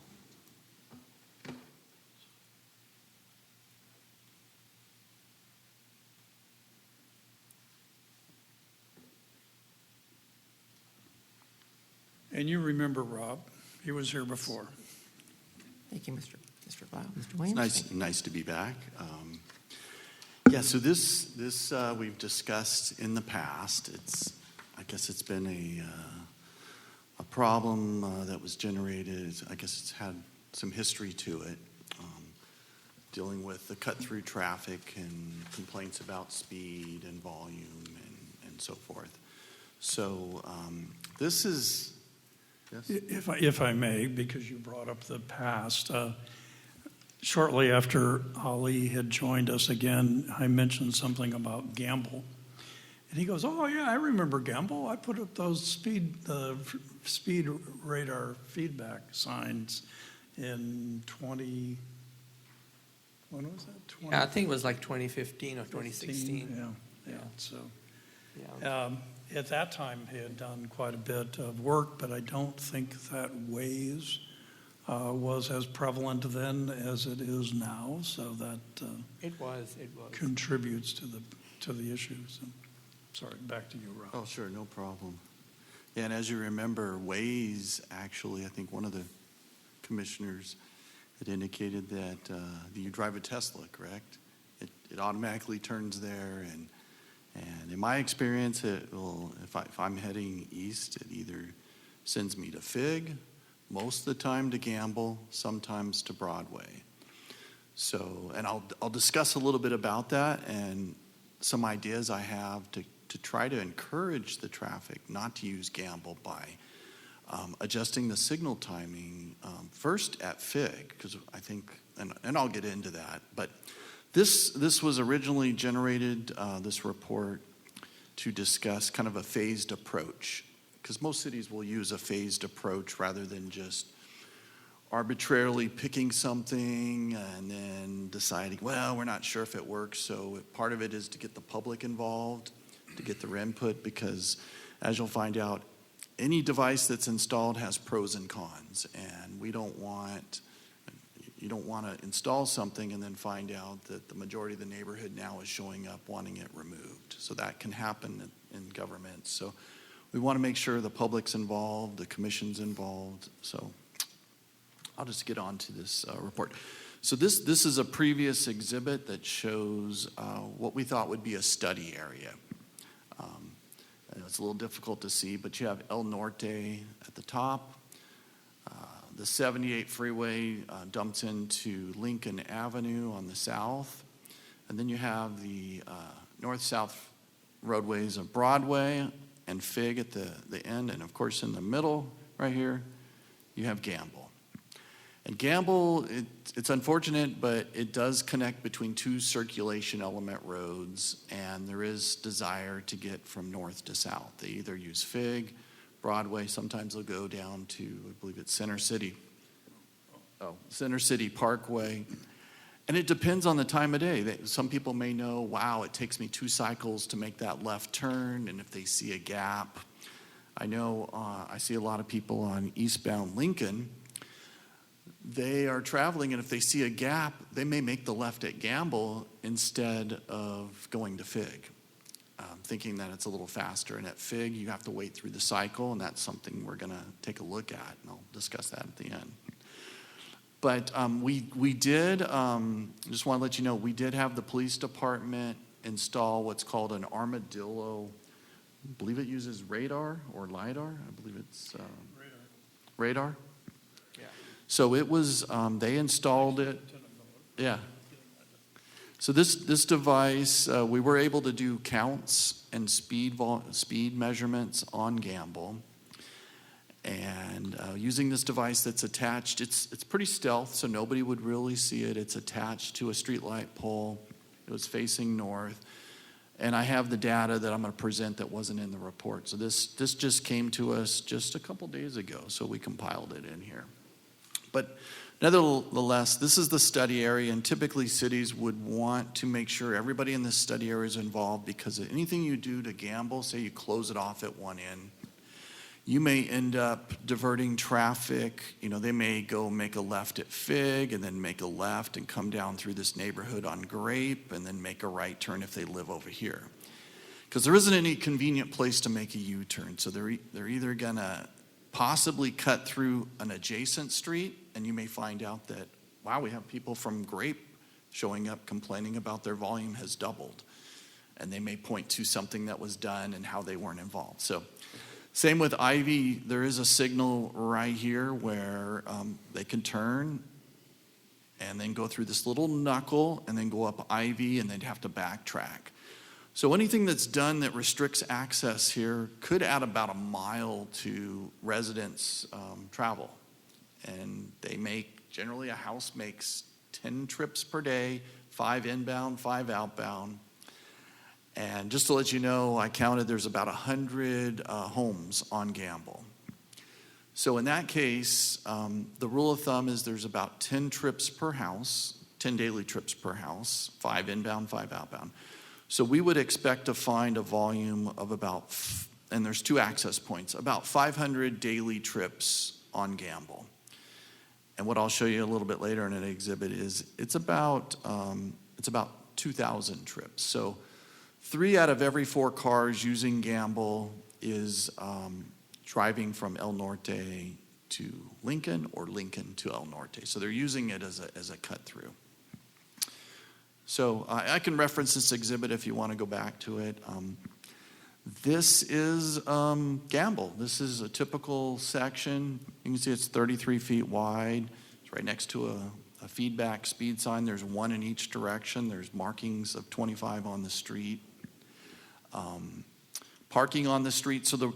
And you remember Rob, he was here before. Thank you, Mr. Blau. Mr. It's Williams? nice to be back. Yeah, so this we've discussed in the past. I guess it's been a problem that was generated. I guess it's had some history to it, dealing with the cut-through traffic and complaints about speed and volume and so forth. So this is, yes? If I may, because you brought up the past, shortly after Ali had joined us again, I mentioned something about Gamble. And he goes, "Oh, yeah, I remember Gamble. I put up those speed radar feedback signs in when was that? Yeah, I think it was like 2015 or 2016. Yeah, so. Yeah. At that time, he had done quite a bit of work, but I don't think that Waze was as prevalent then as it is now, so that It was. contributes to the issues. And, sorry, back to you, Rob. Oh, sure, no problem. Yeah, and as you remember, Waze, actually, I think one of the commissioners had indicated that you drive a Tesla, correct? It automatically turns there, and in my experience, it will, if I'm heading east, it either sends me to Fig, most of the time to Gamble, sometimes to Broadway. So, and I'll discuss a little bit about that and some ideas I have to try to encourage the traffic not to use Gamble by adjusting the signal timing first at Fig, because I think, and I'll get into that, but this was originally generated, this report, to discuss kind of a phased approach, because most cities will use a phased approach rather than just arbitrarily picking something and then deciding, well, we're not sure if it works. So part of it is to get the public involved, to get their input, because as you'll find out, any device that's installed has pros and cons, and you don't want to install something and then find out that the majority of the neighborhood now is showing up wanting it removed. So that can happen in government. So we want to make sure the public's involved, the commission's involved. So I'll just get on to this report. So this is a previous exhibit that shows what we thought would be a study area. It's a little difficult to see, but you have El Norte at the top. The 78 freeway dumps into Lincoln Avenue on the south. And then you have the north-south roadways of Broadway and Fig at the end. And of course, in the middle right here, you have Gamble. And Gamble, it's unfortunate, but it does connect between two circulation element roads, and there is desire to get from north to south. They either use Fig, Broadway, sometimes they'll go down to, I believe it's Center City Parkway. And it depends on the time of day. Some people may know, wow, it takes me 2 cycles to make that left turn, and if they see a gap. I know I see a lot of people on eastbound Lincoln. They are traveling, and if they see a gap, they may make the left at Gamble instead of going to Fig, thinking that it's a little faster. And at Fig, you have to wait through the cycle, and that's something we're going to take a look at, and I'll discuss that at the end. But we did, just want to let you know, we did have the police department install what's called an armadillo. I believe it uses radar or LiDAR. I believe it's radar. Yeah. So it was, they installed it. Yeah. So this device, we were able to do counts and speed measurements on Gamble. And using this device that's attached, it's pretty stealth, so nobody would really see it. It's attached to a streetlight pole. It was facing north. And I have the data that I'm going to present that wasn't in the report. So this just came to us just a couple days ago, so we compiled it in here. But nevertheless, this is the study area, and typically cities would want to make sure everybody in this study area is involved, because anything you do to Gamble, say you close it off at one end, you may end up diverting traffic. They may go make a left at Fig and then make a left and come down through this neighborhood on Grape and then make a right turn if they live over here. Because there isn't any convenient place to make a U-turn. So they're either going to possibly cut through an adjacent street, and you may find out that, wow, we have people from Grape showing up complaining about their volume has doubled. And they may point to something that was done and how they weren't involved. So same with Ivy. There is a signal right here where they can turn and then go through this little knuckle and then go up Ivy, and they'd have to backtrack. So anything that's done that restricts access here could add about a mile to residents' travel. And generally a house makes 10 trips per day, 5 inbound, 5 outbound. And just to let you know, I counted there's about 100 homes on Gamble. So in that case, the rule of thumb is there's about 10 trips per house, 10 daily trips per house, 5 inbound, 5 outbound. So we would expect to find a volume of about, and there's 2 access points, about 500 daily trips on Gamble. And what I'll show you a little bit later in an exhibit is it's about 2,000 trips. So 3 out of every 4 cars using Gamble is driving from El Norte to Lincoln or Lincoln to El Norte. So they're using it as a cut through. So I can reference this exhibit if you want to go back to it. This is Gamble. This is a typical section. You can see it's 33 feet wide. It's right next to a feedback speed sign. There's 1 in each direction. There's markings of 25 on the street. Parking on the street. So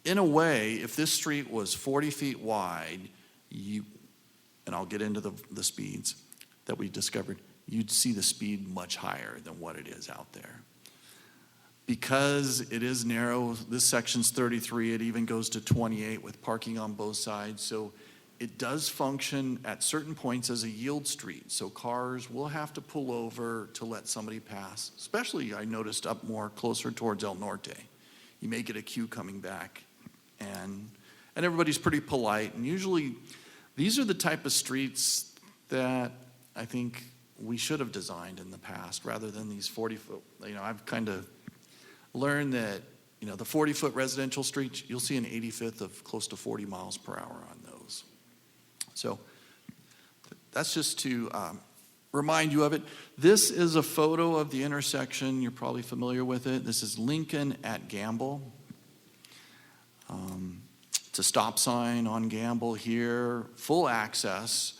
in a way, if this street was 40 feet wide, and I'll get into the speeds that we discovered, you'd see the speed much higher than what it is out there. Because it is narrow, this section's 33, it even goes to 28 with parking on both sides. So it does function at certain points as a yield street. So cars will have to pull over to let somebody pass, especially I noticed up more closer towards El Norte. You may get a queue coming back, and everybody's pretty polite. And usually these are the type of streets that I think we should have designed in the past rather than these 40-foot. I've kind of learned that, the 40-foot residential streets, you'll see an 85th of close to 40 miles per hour on those. So that's just to remind you of it. This is a photo of the intersection. You're probably familiar with it. This is Lincoln at Gamble. It's a stop sign on Gamble here, full access.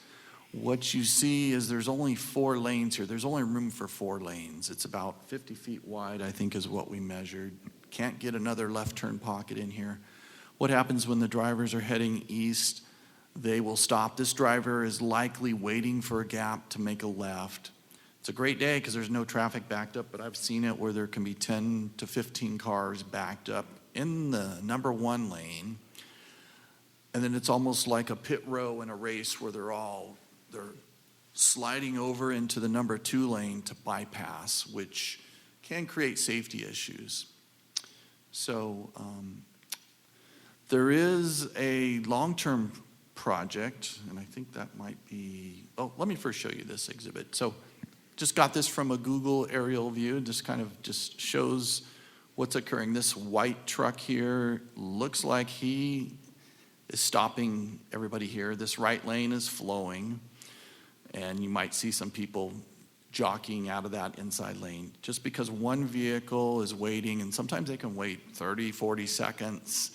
What you see is there's only 4 lanes here. There's only room for 4 lanes. It's about 50 feet wide, I think is what we measured. Can't get another left turn pocket in here. What happens when the drivers are heading east? They will stop. This driver is likely waiting for a gap to make a left. It's a great day because there's no traffic backed up, but I've seen it where there can be 10 to 15 cars backed up in the number 1 lane. And then it's almost like a pit row in a race where they're sliding over into the number 2 lane to bypass, which can create safety issues. So there is a long-term project, and I think that might be, let me first show you this exhibit. So just got this from a Google aerial view, just shows what's occurring. This white truck here looks like he is stopping everybody here. This right lane is flowing, and you might see some people jockeying out of that inside lane just because one vehicle is waiting, and sometimes they can wait 30, 40 seconds.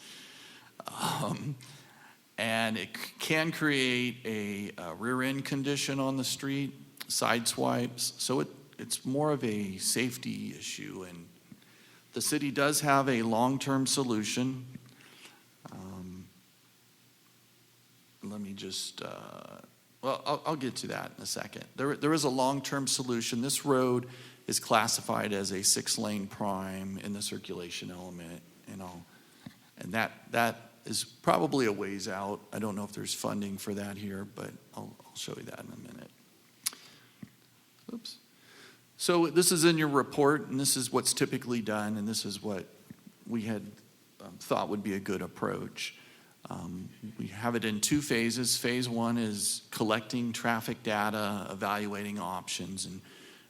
And it can create a rear end condition on the street, side swipes. So it's more of a safety issue, and the city does have a long-term solution. Let me just, well, I'll get to that in a second. There is a long-term solution. This road is classified as a 6-lane prime in the circulation element, and that is probably a ways out. I don't know if there's funding for that here, but I'll show you that in a minute. Oops. So this is in your report, and this is what's typically done, and this is what we had thought would be a good approach. We have it in 2 phases. Phase 1 is collecting traffic data, evaluating options,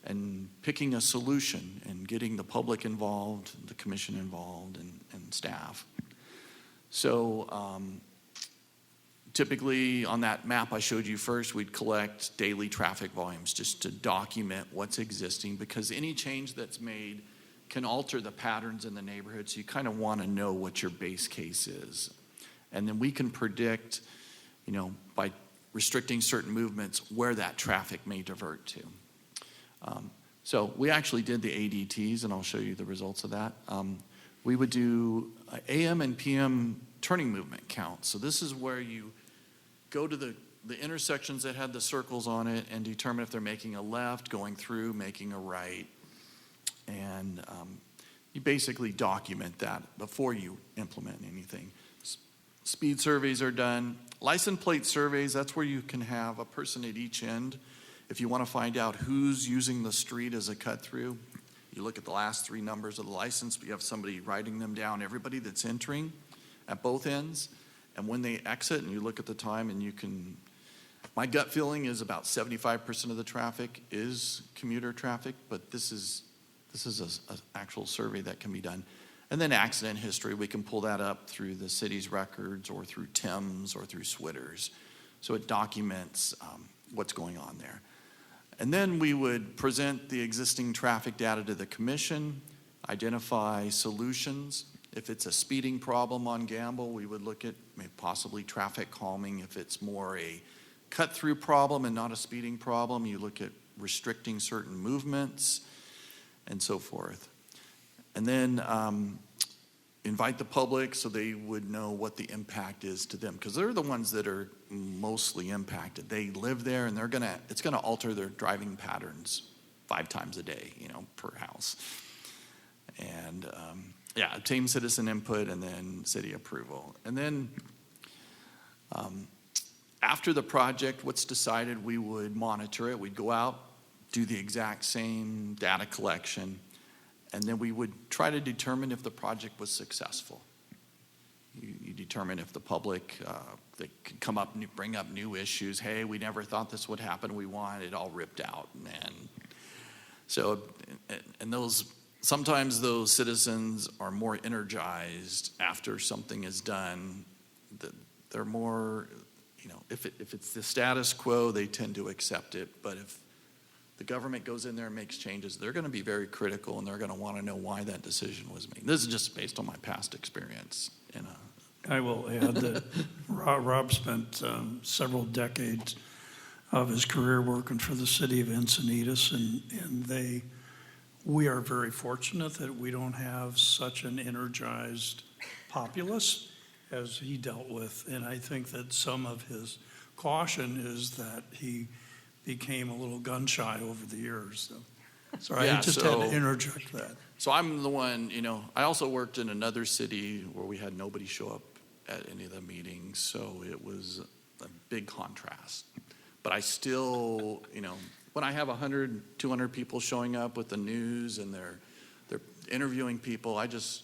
and picking a solution, and getting the public involved, the commission involved, and staff. So typically on that map I showed you first, we'd collect daily traffic volumes just to document what's existing, because any change that's made can alter the patterns in the neighborhood, so you kind of want to know what your base case is. And then we can predict, by restricting certain movements, where that traffic may divert to. So we actually did the ADTs, and I'll show you the results of that. We would do AM and PM turning movement count. So this is where you go to the intersections that had the circles on it and determine if they're making a left, going through, making a right. And you basically document that before you implement anything. Speed surveys are done. License plate surveys, that's where you can have a person at each end. If you want to find out who's using the street as a cut through, you look at the last 3 numbers of the license, but you have somebody writing them down, everybody that's entering at both ends. And when they exit, and you look at the time, and you can, my gut feeling is about 75% of the traffic is commuter traffic, but this is an actual survey that can be done. And then accident history, we can pull that up through the city's records or through TIMS or through SWITTers. So it documents what's going on there. And then we would present the existing traffic data to the commission, identify solutions. If it's a speeding problem on Gamble, we would look at maybe possibly traffic calming. If it's more a cut-through problem and not a speeding problem, you look at restricting certain movements and so forth. And then invite the public so they would know what the impact is to them, because they're the ones that are mostly impacted. They live there, and it's gonna alter their driving patterns 5 times a day, per house. And obtain citizen input and then city approval. And then after the project, what's decided, we would monitor it. We'd go out, do the exact same data collection, and then we would try to determine if the project was successful. You determine if the public, they could come up and bring up new issues. Hey, we never thought this would happen. We want it all ripped out. And so, sometimes those citizens are more energized after something is done. They're more, if it's the status quo, they tend to accept it. But if the government goes in there and makes changes, they're going to be very critical, and they're going to want to know why that decision was made. This is just based on my past experience. I will add that Rob spent several decades of his career working for the city of Encinitas, and we are very fortunate that we don't have such an energized populace as he dealt with. And I think that some of his caution is that he became a little gun shy over the years. So I just had to interject that. So I'm the one, I also worked in another city where we had nobody show up at any of the meetings, so it was a big contrast. But I still, when I have 100, 200 people showing up with the news and they're interviewing people, I just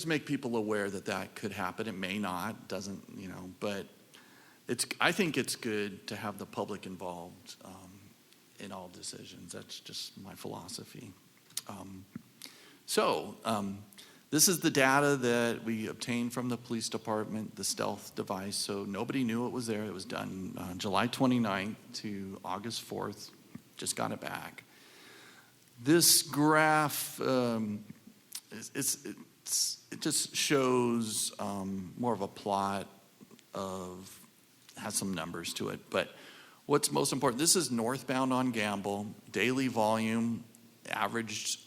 make people aware that could happen. It may not, doesn't, but I think it's good to have the public involved in all decisions. That's just my philosophy. This is the data that we obtained from the police department, the stealth device. So nobody knew it was there. It was done July 29th to August 4th. Just got it back. This graph, it just shows more of a plot has some numbers to it. But What's most important, this is northbound on Gamble, daily volume, averaged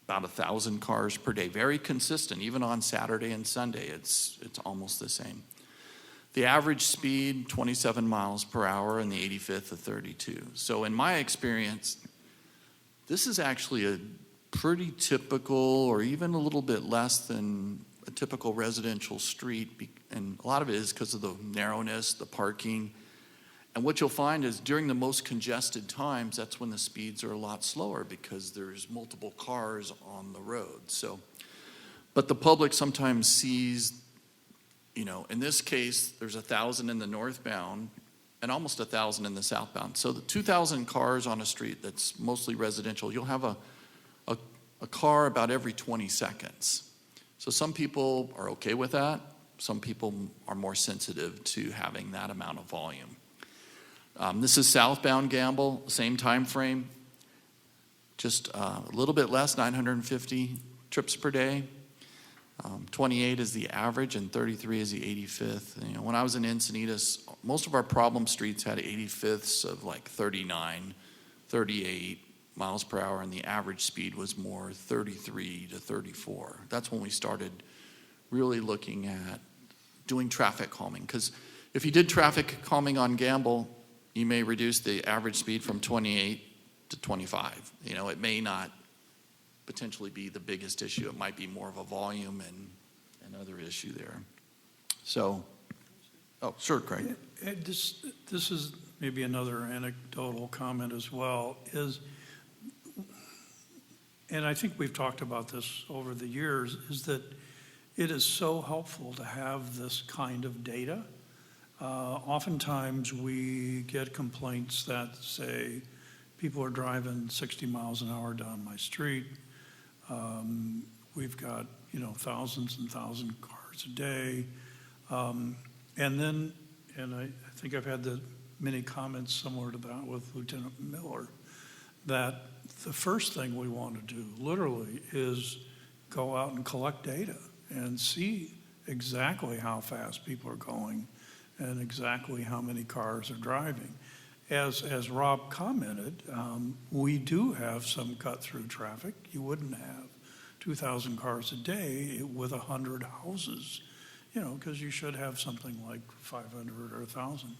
about 1,000 cars per day, very consistent, even on Saturday and Sunday, it's almost the same. The average speed, 27 miles per hour, and the 85th of 32. So in my experience, this is actually a pretty typical, or even a little bit less than a typical residential street, and a lot of it is because of the narrowness, the parking. And what you'll find is during the most congested times, that's when the speeds are a lot slower because there's multiple cars on the road. So, but the public sometimes sees, in this case, there's 1,000 in the northbound and almost 1,000 in the southbound. So the 2,000 cars on a street that's mostly residential, you'll have a car about every 20 seconds. So some people are okay with that. Some people are more sensitive to having that amount of volume. This is southbound Gamble, same time frame, just a little bit less, 950 trips per day. 28 is the average, and 33 is the 85th. When I was in Encinitas, most of our problem streets had 85ths of like 39, 38 miles per hour, and the average speed was more 33 to 34. That's when we started really looking at doing traffic calming. Because if you did traffic calming on Gamble, you may reduce the average speed from 28 to 25. It may not potentially be the biggest issue. It might be more of a volume and other issue there. So, sure, Craig. This is maybe another anecdotal comment as well, and I think we've talked about this over the years, is that it is so helpful to have this kind of data. Oftentimes we get complaints that say people are driving 60 miles an hour down my street. We've got, thousands and thousands of cars a day. And I think I've had many comments similar to that with Lieutenant Miller, that the first thing we want to do, literally, is go out and collect data and see exactly how fast people are going and exactly how many cars are driving. As Rob commented, we do have some cut-through traffic. You wouldn't have 2,000 cars a day with 100 houses, because you should have something like 500 or 1,000.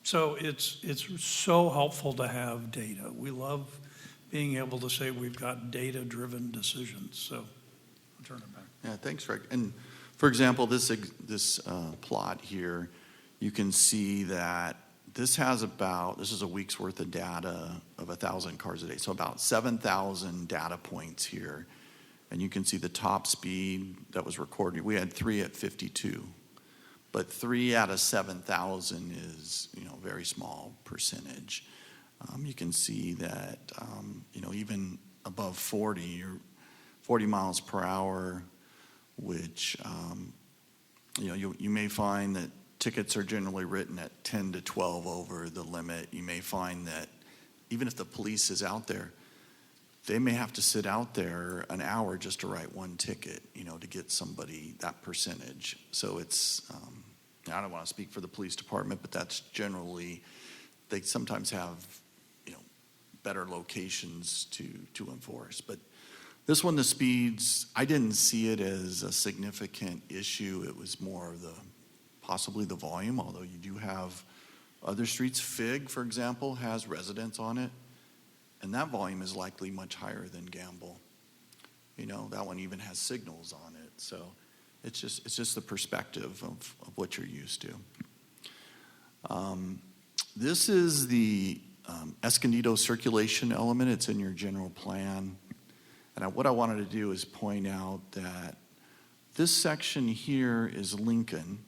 So it's so helpful to have data. We love being able to say we've got data-driven decisions. So I'll turn it back. Yeah, thanks, Rick. And for example, this plot here, you can see that this is a week's worth of data of 1,000 cars a day. So about 7,000 data points here. And you can see the top speed that was recorded. We had 3 at 52. But 3 out of 7,000 is, a very small percentage. You can see that, even above 40 or 40 miles per hour, which, you may find that tickets are generally written at 10 to 12 over the limit. You may find that even if the police is out there, they may have to sit out there an hour just to write one ticket, to get somebody that percentage. So it's, I don't want to speak for the police department, but that's generally, they sometimes have, better locations to enforce. But this one, the speeds, I didn't see it as a significant issue. It was more of possibly the volume, although you do have other streets. Fig, for example, has residents on it, and that volume is likely much higher than Gamble. That one even has signals on it. So it's just the perspective of what you're used to. This is the Escondido circulation element. It's in your general plan. And what I wanted to do is point out that this section here is Lincoln.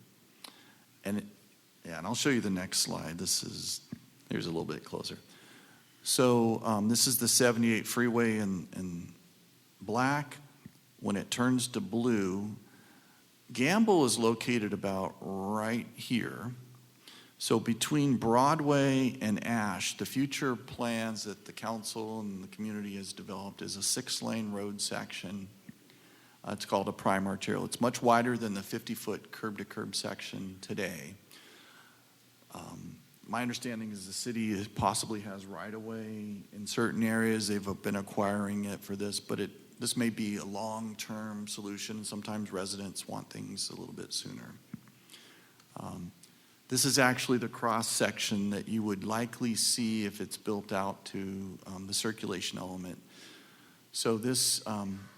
And I'll show you the next slide. Here's a little bit closer. So this is the 78 freeway in black. When it turns to blue, Gamble is located about right here. So between Broadway and Ash, the future plans that the council and the community has developed is a 6-lane road section. It's called a prime arterial. It's much wider than the 50-foot curb-to-curb section today. my understanding is the city possibly has right-of-way in certain areas. They've been acquiring it for this, but this may be a long-term solution. Sometimes residents want things a little bit sooner. This is actually the cross-section that you would likely see if it's built out to the circulation element. So this,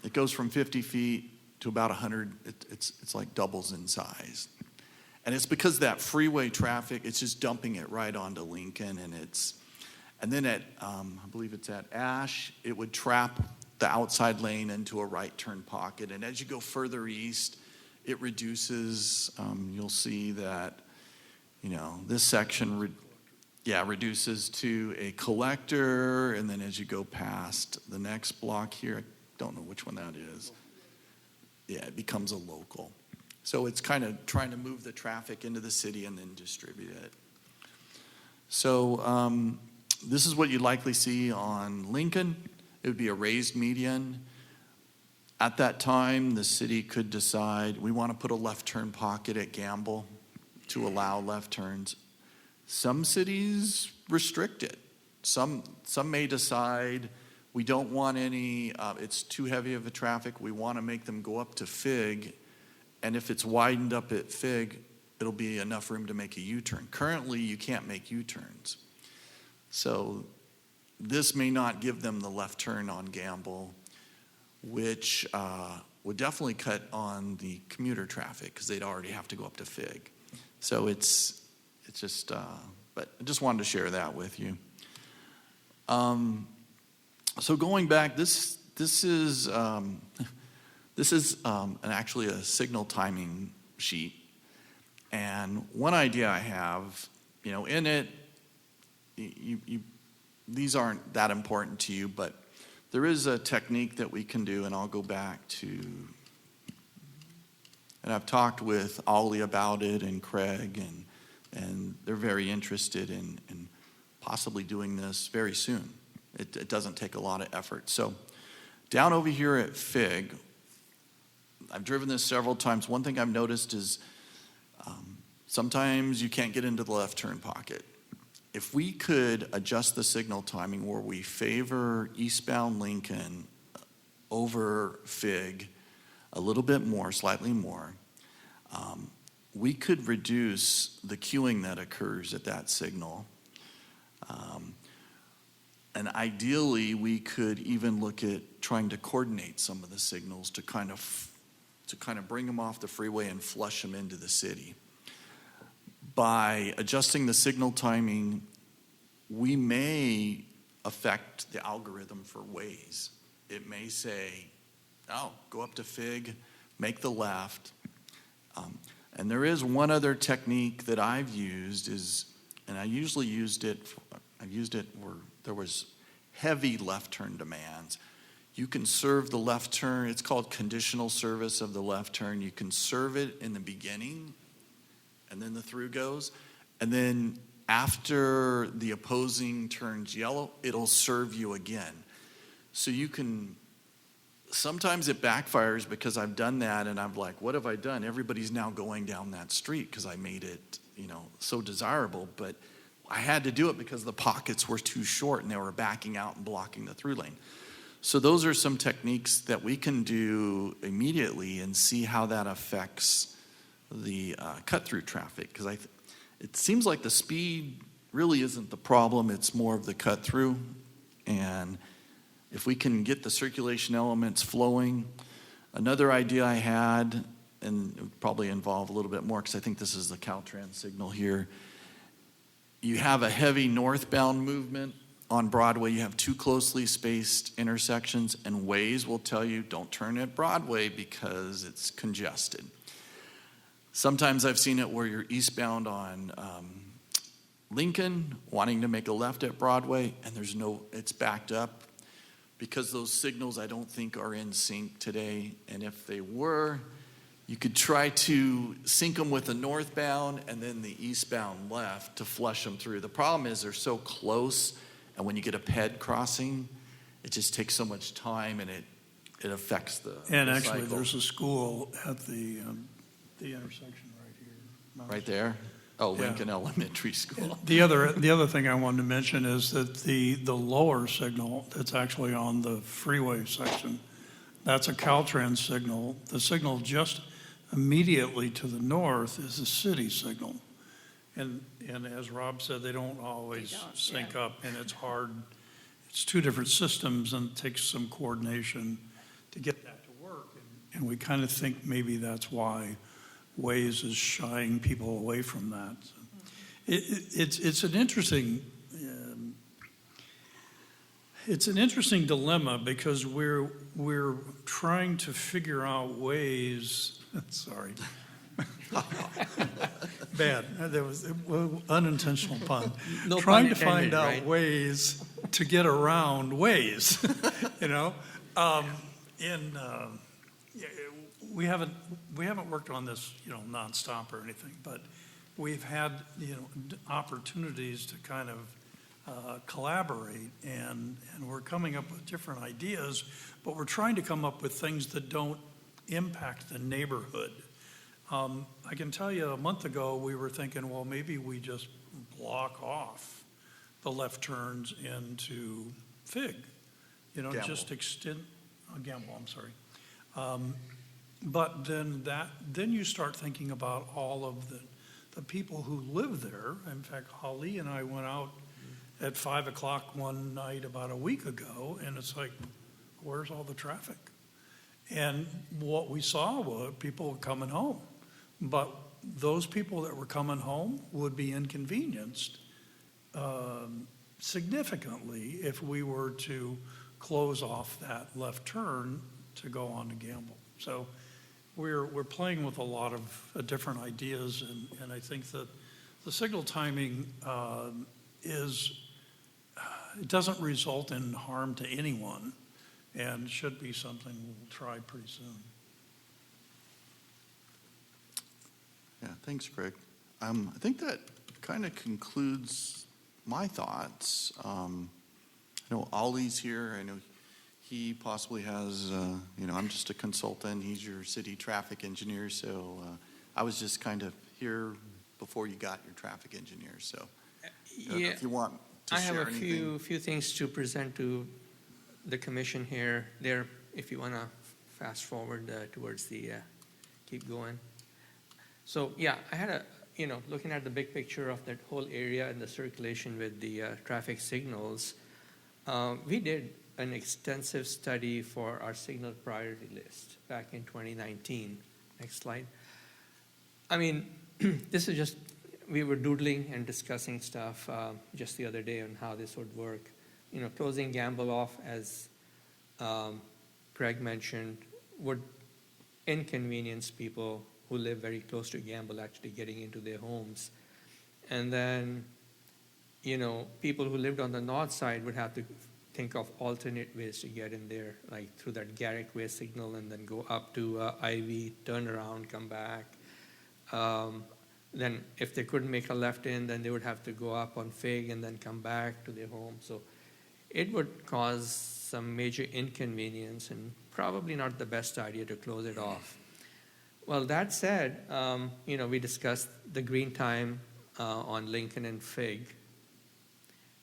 it goes from 50 feet to about 100. It's like doubles in size. And it's because that freeway traffic, it's just dumping it right onto Lincoln, and then at, I believe it's at Ash, it would trap the outside lane into a right turn pocket. And as you go further east, it reduces, you'll see that, this section, reduces to a collector, and then as you go past the next block here, I don't know which one that is. Yeah, it becomes a local. So it's kind of trying to move the traffic into the city and then distribute it. So this is what you'd likely see on Lincoln. It would be a raised median. At that time, the city could decide, we want to put a left turn pocket at Gamble to allow left turns. Some cities restrict it. Some may decide we don't want any, it's too heavy of a traffic. We want to make them go up to Fig. And if it's widened up at Fig, it'll be enough room to make a U-turn. Currently, you can't make U-turns. So this may not give them the left turn on Gamble, which would definitely cut on the commuter traffic because they'd already have to go up to Fig. So it's just, but I just wanted to share that with you. So going back, this is actually a signal timing sheet. And one idea I have, in it, these aren't that important to you, but there is a technique that we can do, and I'll go back to, and I've talked with Ollie about it and Craig, and they're very interested in possibly doing this very soon. It doesn't take a lot of effort. So down over here at Fig, I've driven this several times. One thing I've noticed is sometimes you can't get into the left turn pocket. If we could adjust the signal timing where we favor eastbound Lincoln over Fig a little bit more, slightly more, we could reduce the queuing that occurs at that signal. And ideally, we could even look at trying to coordinate some of the signals to kind of bring them off the freeway and flush them into the city. By adjusting the signal timing, we may affect the algorithm for Waze. It may say, go up to Fig, make the left. And there is one other technique that I've used and I usually used it where there was heavy left turn demands. You can serve the left turn. It's called conditional service of the left turn. You can serve it in the beginning, and then the through goes. And then after the opposing turns yellow, it'll serve you again. So you can, sometimes it backfires because I've done that, and I'm like, what have I done? Everybody's now going down that street because I made it, so desirable. But I had to do it because the pockets were too short and they were backing out and blocking the through lane. So those are some techniques that we can do immediately and see how that affects the cut-through traffic. Because it seems like the speed really isn't the problem. It's more of the cut-through. And if we can get the circulation elements flowing. Another idea I had, and it would probably involve a little bit more because I think this is the Caltrans signal here. You have a heavy northbound movement on Broadway. You have two closely spaced intersections, and Waze will tell you don't turn at Broadway because it's congested. Sometimes I've seen it where you're eastbound on Lincoln, wanting to make a left at Broadway, and it's backed up because those signals I don't think are in sync today. And if they were, you could try to sync them with the northbound and then the eastbound left to flush them through. The problem is they're so close, and when you get a PED crossing, it just takes so much time, and it affects the And the actually, cycle. there's a school at the intersection right here. Right there? Oh, Yeah. Lincoln Elementary School. The other thing I wanted to mention is that the lower signal that's actually on the freeway section, that's a Caltrans signal. The signal just immediately to the north is a city signal. And as Rob said, they don't always They don't, sync yeah. up, and it's hard. It's two different systems, and it takes some coordination to get that to work. And we kind of think maybe that's why Waze is shying people away from that. It's an interesting dilemma because we're trying to figure out ways. Sorry, bad. There was unintentional pun. No trying pun to find intended, out right? ways to get around ways. You know, we haven't worked on this, nonstop or anything, but we've had, opportunities to kind of collaborate, and we're coming up with different ideas, but we're trying to come up with things that don't impact the neighborhood. I can tell you, a month ago, we were thinking, well, maybe we just block off the left turns into Fig, Gamble. just extend, Gamble, I'm sorry. But then you start thinking about all of the people who live there. In fact, Holly and I went out at 5 o'clock one night about a week ago, and it's like, where's all the traffic? And what we saw was people coming home. But those people that were coming home would be inconvenienced significantly if we were to close off that left turn to go on to Gamble. So we're playing with a lot of different ideas, and I think that the signal timing it doesn't result in harm to anyone, and should be something we'll try pretty soon. Yeah, thanks, Greg. I think that kind of concludes my thoughts. I know Ollie's here. I know he possibly has, I'm just a consultant. He's your city traffic engineer. So I was just kind of here before you got your traffic engineer. So Yeah, if you want to I have share a anything. few things to present to the commission here. There, if you want to fast forward towards the, keep going. So yeah, I had looking at the big picture of that whole area and the circulation with the traffic signals, we did an extensive study for our signal priority list back in 2019. Next slide. I mean, this is just, we were doodling and discussing stuff just the other day on how this would work. Closing Gamble off, as Craig mentioned, would inconvenience people who live very close to Gamble actually getting into their homes. And then, people who lived on the north side would have to think of alternate ways to get in there, like through that Garrick Way signal and then go up to Ivy, turn around, come back. Then if they couldn't make a left in, then they would have to go up on Fig and then come back to their home. So it would cause some major inconvenience and probably not the best idea to close it off. Well, that said, we discussed the green time on Lincoln and Fig.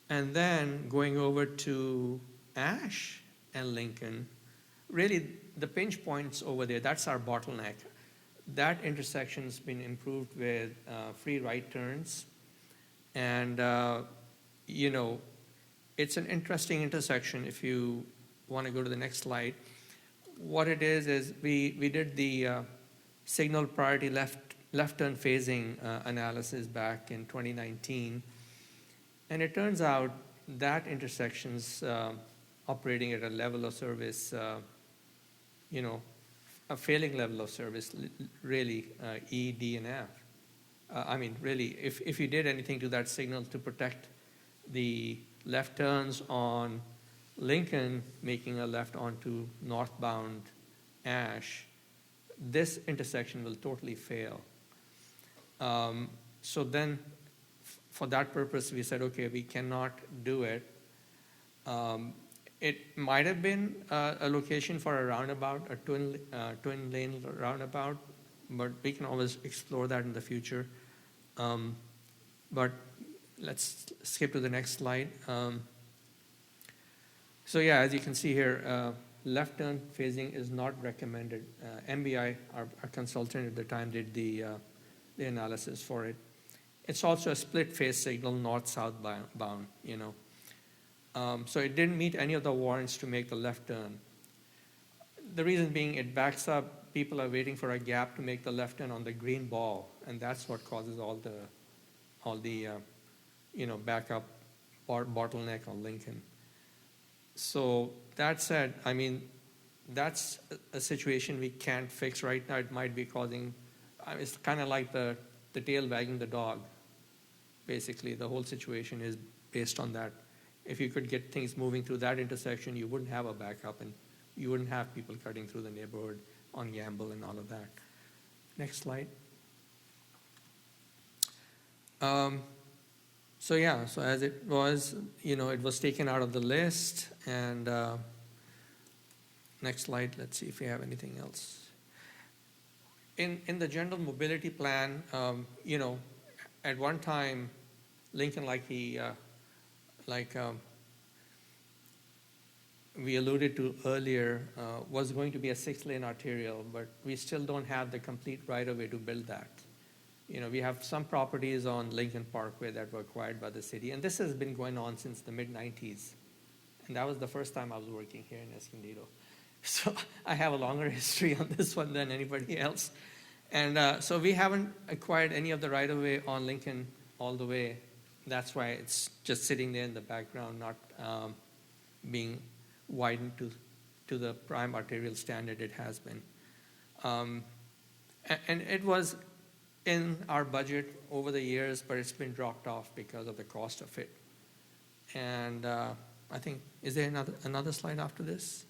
And then going over to Ash and Lincoln, really the pinch points over there, that's our bottleneck. That intersection's been improved with free right turns. And, it's an interesting intersection if you want to go to the next slide. What it is we did the signal priority left turn phasing analysis back in 2019. And it turns out that intersection's operating at a level of service, a failing level of service, really, E, D, and F. Really, if you did anything to that signal to protect the left turns on Lincoln, making a left onto northbound Ash, this intersection will totally fail. So then, for that purpose, we said, okay, we cannot do it. It might have been a location for a roundabout, a twin lane roundabout, but we can always explore that in the future. But let's skip to the next slide. So yeah, as you can see here, left turn phasing is not recommended. MBI, our consultant at the time, did the analysis for it. It's also a split phase signal, north-south bound, you know. So it didn't meet any of the warrants to make the left turn. The reason being it backs up, people are waiting for a gap to make the left turn on the green ball, and that's what causes all the backup bottleneck on Lincoln. So that said, I mean, that's a situation we can't fix right now. It might be causing, it's kind of like the tail wagging the dog. Basically, the whole situation is based on that. If you could get things moving through that intersection, you wouldn't have a backup, and you wouldn't have people cutting through the neighborhood on Gamble and all of that. Next slide. So as it was, it was taken out of the list. And next slide, let's see if we have anything else. In the general mobility plan, at one time, Lincoln, we alluded to earlier, was going to be a 6-lane arterial, but we still don't have the complete right-of-way to build that. We have some properties on Lincoln Parkway that were acquired by the city, and this has been going on since the mid-90s. And that was the first time I was working here in Escondido. So I have a longer history on this one than anybody else. And so we haven't acquired any of the right-of-way on Lincoln all the way. That's why it's just sitting there in the background, not being widened to the prime arterial standard it has been. And it was in our budget over the years, but it's been dropped off because of the cost of it. And I think, is there another slide after this?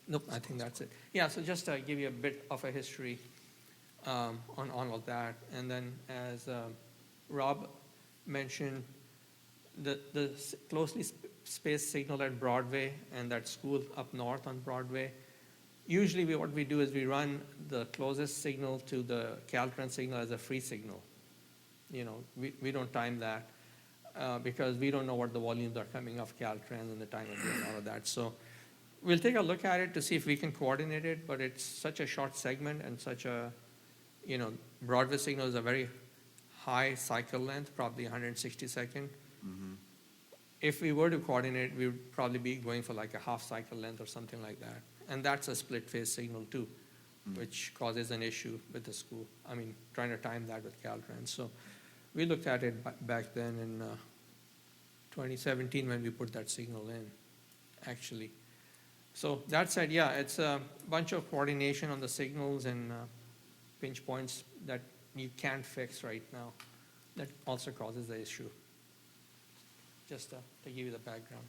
Nope, I think that's it. Yeah, so just to give you a bit of a history on all of that. And then as Rob mentioned, the closely spaced signal at Broadway and that school up north on Broadway, usually what we do is we run the closest signal to the Caltrans signal as a free signal. We don't time that because we don't know what the volumes are coming off Caltrans and the time of day and all of that. So we'll take a look at it to see if we can coordinate it, but it's such a short segment and such a, Broadway signal is a very high cycle length, probably 160 second. Mm-hmm. If we were to coordinate, we would probably be going for like a half cycle length or something like that. And that's a split phase signal too, which causes an issue with the school. I mean, trying to time that with Caltrans. So we looked at it back then in 2017 when we put that signal in, actually. So that said, yeah, it's a bunch of coordination on the signals and pinch points that you can't fix right now. That also causes the issue. Just to give you the background.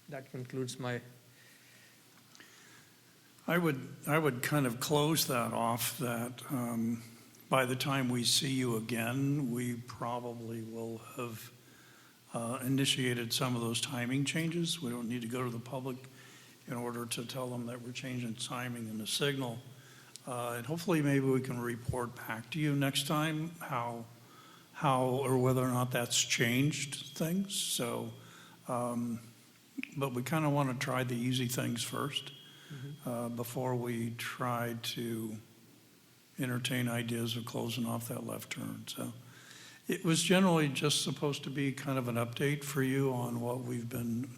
That concludes my... I would kind of close that off that by the time we see you again, we probably will have initiated some of those timing changes. We don't need to go to the public in order to tell them that we're changing timing in the signal. And hopefully maybe we can report back to you next time how or whether or not that's changed things. So, but we kind of want to try the easy things first before we try to entertain ideas of closing off that left turn. So it was generally just supposed to be kind of an update for you on what we've been,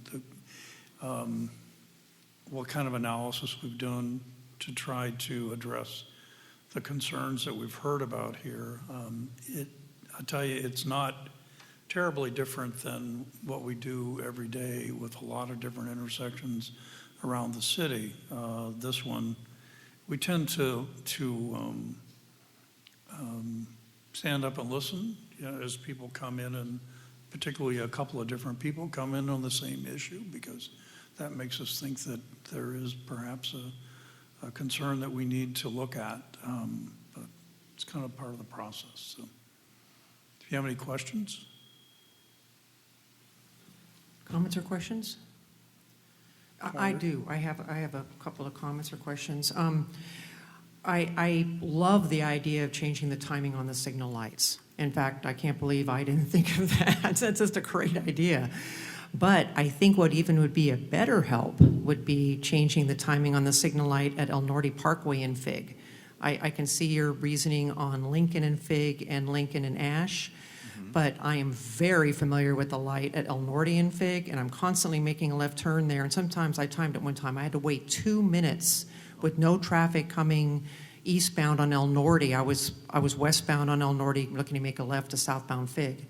what kind of analysis we've done to try to address the concerns that we've heard about here. I tell you, it's not terribly different than what we do every day with a lot of different intersections around the city. This one, we tend to stand up and listen, as people come in, and particularly a couple of different people come in on the same issue, because that makes us think that there is perhaps a concern that we need to look at. But it's kind of part of the process. So, if you have any questions? Comments or questions? I do. I have a couple of comments or questions. I love the idea of changing the timing on the signal lights. In fact, I can't believe I didn't think of that. That's just a great idea. But I think what even would be a better help would be changing the timing on the signal light at El Norte Parkway and Fig. I can see your reasoning on Lincoln and Fig and Lincoln and Ash, but I am very familiar with the light at El Norte and Fig, and I'm constantly making a left turn there. And sometimes I timed it one time. I had to wait 2 minutes with no traffic coming eastbound on El Norte. I was westbound on El Norte, looking to make a left to southbound Fig.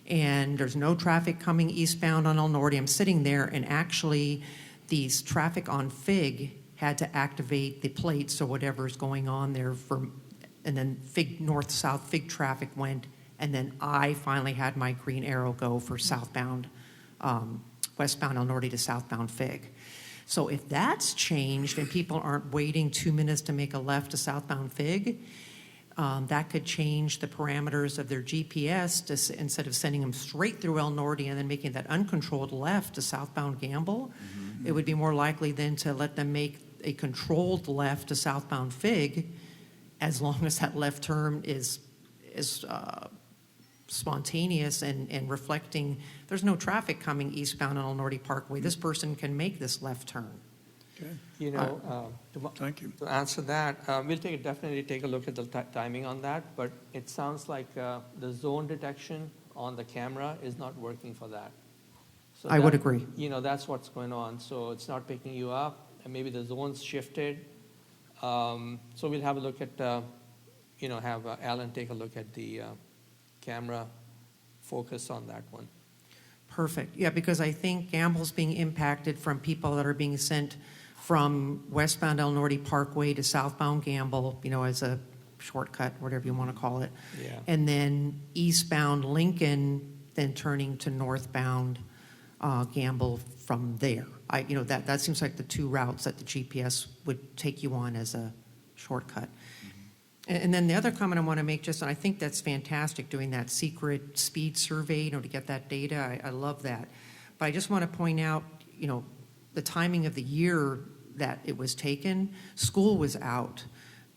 And there's no traffic coming eastbound on El Norte. I'm sitting there, and actually, these traffic on Fig had to activate the plates or whatever is going on there and then Fig north-south Fig traffic went, and then I finally had my green arrow go for southbound, westbound El Norte to southbound Fig. So if that's changed and people aren't waiting 2 minutes to make a left to southbound Fig, that could change the parameters of their GPS instead of sending them straight through El Norte and then making that uncontrolled left to southbound Gamble. It would be more likely then to let them make a controlled left to southbound Fig, as long as that left turn is spontaneous and reflecting there's no traffic coming eastbound on El Norte Parkway. This person can make this left turn. Okay, You know, thank you. to answer that, we'll definitely take a look at the timing on that, but it sounds like the zone detection on the camera is not working for that. So I would that- agree. You know, that's what's going on. So it's not picking you up, and maybe the zone's shifted. So we'll have a look at, have Alan take a look at the camera focus on that one. Perfect. Yeah, because I think Gamble's being impacted from people that are being sent from westbound El Norte Parkway to southbound Gamble, as a shortcut, whatever you want to call it. Yeah. And then eastbound Lincoln, then turning to northbound Gamble from there. That seems like the two routes that the GPS would take you on as a shortcut. And then the other comment I want to make, and I think that's fantastic, doing that secret speed survey, to get that data. I love that. But I just want to point out, the timing of the year that it was taken. School was out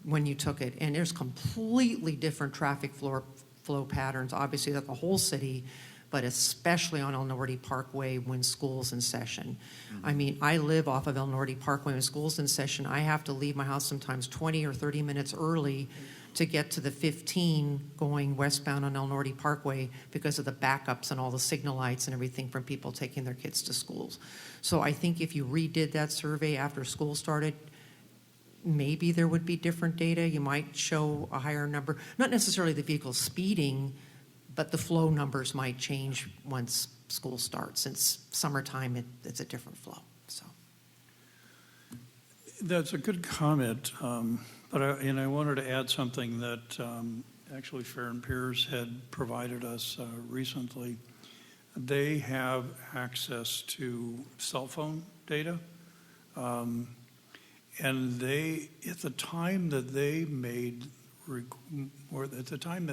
when you took it, and there's completely different traffic flow patterns, obviously, that the whole city, but especially on El Norte Parkway when school's in session. I mean, I live off of El Norte Parkway when school's in session. I have to leave my house sometimes 20 or 30 minutes early to get to the 15 going westbound on El Norte Parkway because of the backups and all the signal lights and everything from people taking their kids to schools. So I think if you redid that survey after school started, maybe there would be different data. You might show a higher number, not necessarily the vehicle speeding, but the flow numbers might change once school starts. Since summertime, it's a different flow. So That's a good comment, but I wanted to add something that actually Fair and Peers had provided us recently. They have access to cell phone data, and at the time that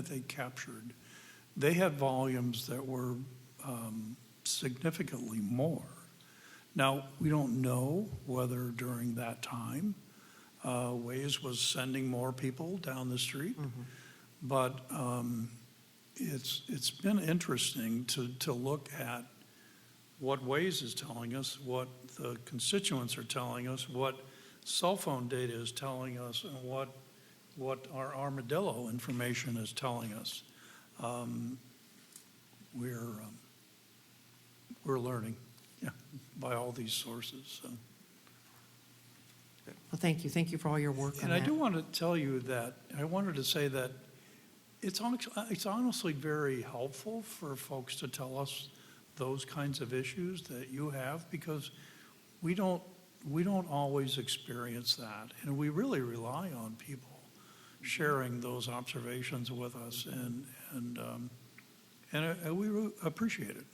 they captured, they had volumes that were significantly more. Now, we don't know whether during that time Waze was sending more people down the street, but it's been interesting to look at what Waze is telling us, what the constituents are telling us, what cell phone data is telling us, and what our armadillo information is telling us. We're learning, by all these sources. So. well, thank you. Thank you for all your work on And that. I do want to tell you that, I wanted to say that it's honestly very helpful for folks to tell us those kinds of issues that you have, because we don't always experience that. And we really rely on people sharing those observations with us, and we appreciate it.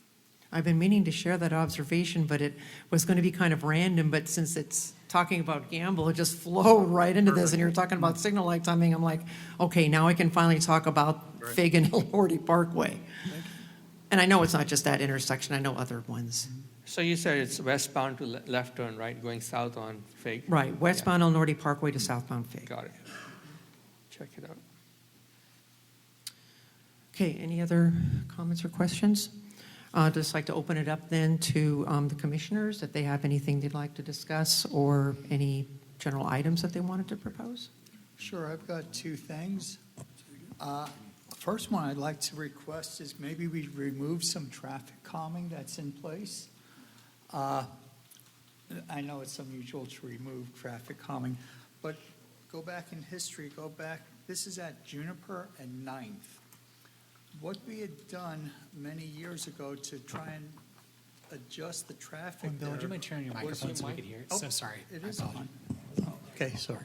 I've been meaning to share that observation, but it was going to be kind of random, but since it's talking about Gamble, it just flowed right into this, and you're talking about signal light timing, I'm like, okay, now I can finally talk about Fig and El Norte Parkway. And I know it's not just that intersection, I know other ones. So you said it's westbound to left turn, right, going south on Fig? Right, westbound El Norte Parkway to southbound Fig. Got it. Check it out. Okay, any other comments or questions? Just like to open it up then to the commissioners, if they have anything they'd like to discuss or any general items that they wanted to propose. Sure, I've got two things. First one I'd like to request is maybe we remove some traffic calming that's in place. I know it's unusual to remove traffic calming, but go back in history, this is at Juniper and Ninth. What we had done many years ago to try and adjust the traffic Bill, there. would you mind turning your was- microphone so we could hear it? Oh, So sorry. It I is apologize. on. Okay, sorry.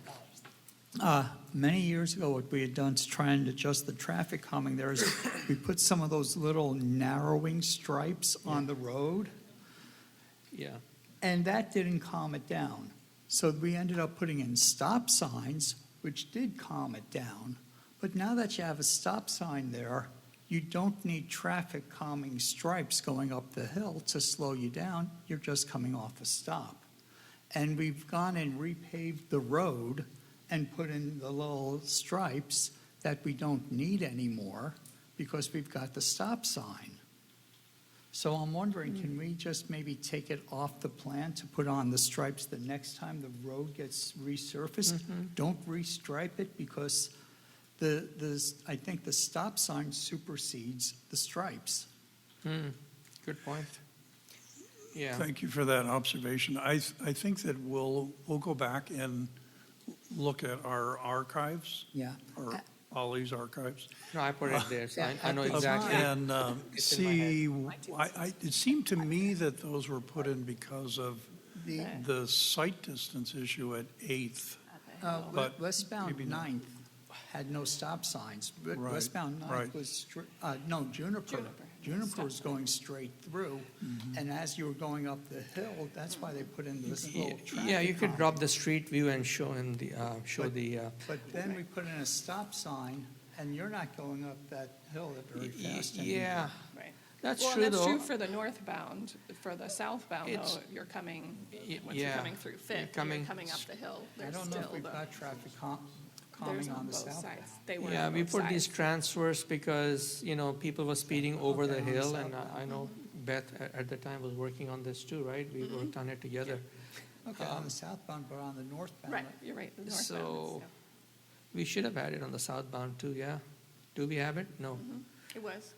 Many years ago, what we had done to try and adjust the traffic calming there is we put some of those little narrowing stripes on the road, Yeah. and that didn't calm it down. So we ended up putting in stop signs, which did calm it down. But now that you have a stop sign there, you don't need traffic calming stripes going up the hill to slow you down. You're just coming off a stop. And we've gone and repaved the road and put in the little stripes that we don't need anymore because we've got the stop sign. So I'm wondering, can we just maybe take it off the plan to put on the stripes the next time the road gets resurfaced? Don't restripe it because I think the stop sign supersedes the stripes. Good point. Yeah. Thank you for that observation. I think that we'll go back and look at our archives, Yeah. or Ollie's archives. No, I put it there, so I know Yeah. exactly. And It's in my see, it seemed to me that those were put in because of The the sight distance issue at 8th. But westbound maybe not. Ninth had no stop signs. Right, Westbound right. Ninth was, Juniper. Juniper was going straight through, and as you were going up the hill, that's why they put in this little traffic Yeah, you could calm. drop the street view and show him the, But then we put in a stop sign, and you're not going up that hill very fast anymore. yeah, Right. that's Well, true and that's true though. for the northbound. For the southbound, It's- though, you're coming, Y- once you're yeah, coming through you're Fifth, you're coming coming up the hill. I There's don't know if still we've the, got traffic there's calming on on the both south. sides. They were Yeah, on we both put these sides. transfers because, people were speeding over the Okay, on the hill, and southbound. I know Beth at the time was working on this too, right? We worked on it together. Okay, on the southbound, but on the northbound. Right, you're right, the northbound. So- is- We should have had it on the southbound too, yeah. Do we have it? No. yeah. It was.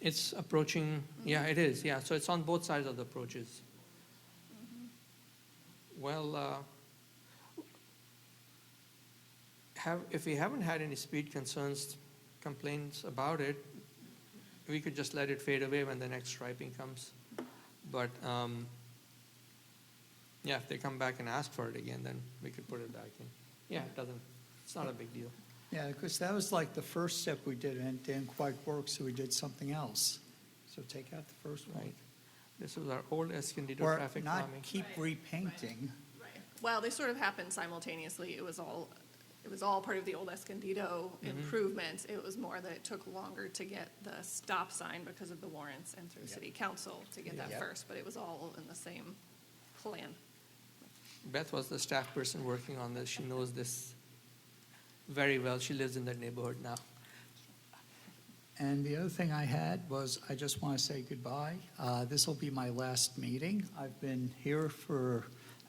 It's approaching, yeah, it is, yeah. So it's on both sides of the approaches. Well, if we haven't had any speed concerns, complaints about it, we could just let it fade away when the next striping comes. But, yeah, if they come back and ask for it again, then we could put it back in. Yeah, it's not a big deal. Yeah, because that was like the first step we did, and it didn't quite work, so we did something else. So take out the first one. Right. This was our old Escondido Or traffic not calming. keep repainting. Well, they sort of happened simultaneously. It was all part of the old Escondido improvements. It was more that it took longer to get the stop sign because of the warrants and through city council to get that Yep. first, but it was all in the same plan. Beth was the staff person working on this. She knows this very well. She lives in that neighborhood now. And the other thing I had was, I just want to say goodbye. This will be my last meeting. I've been here for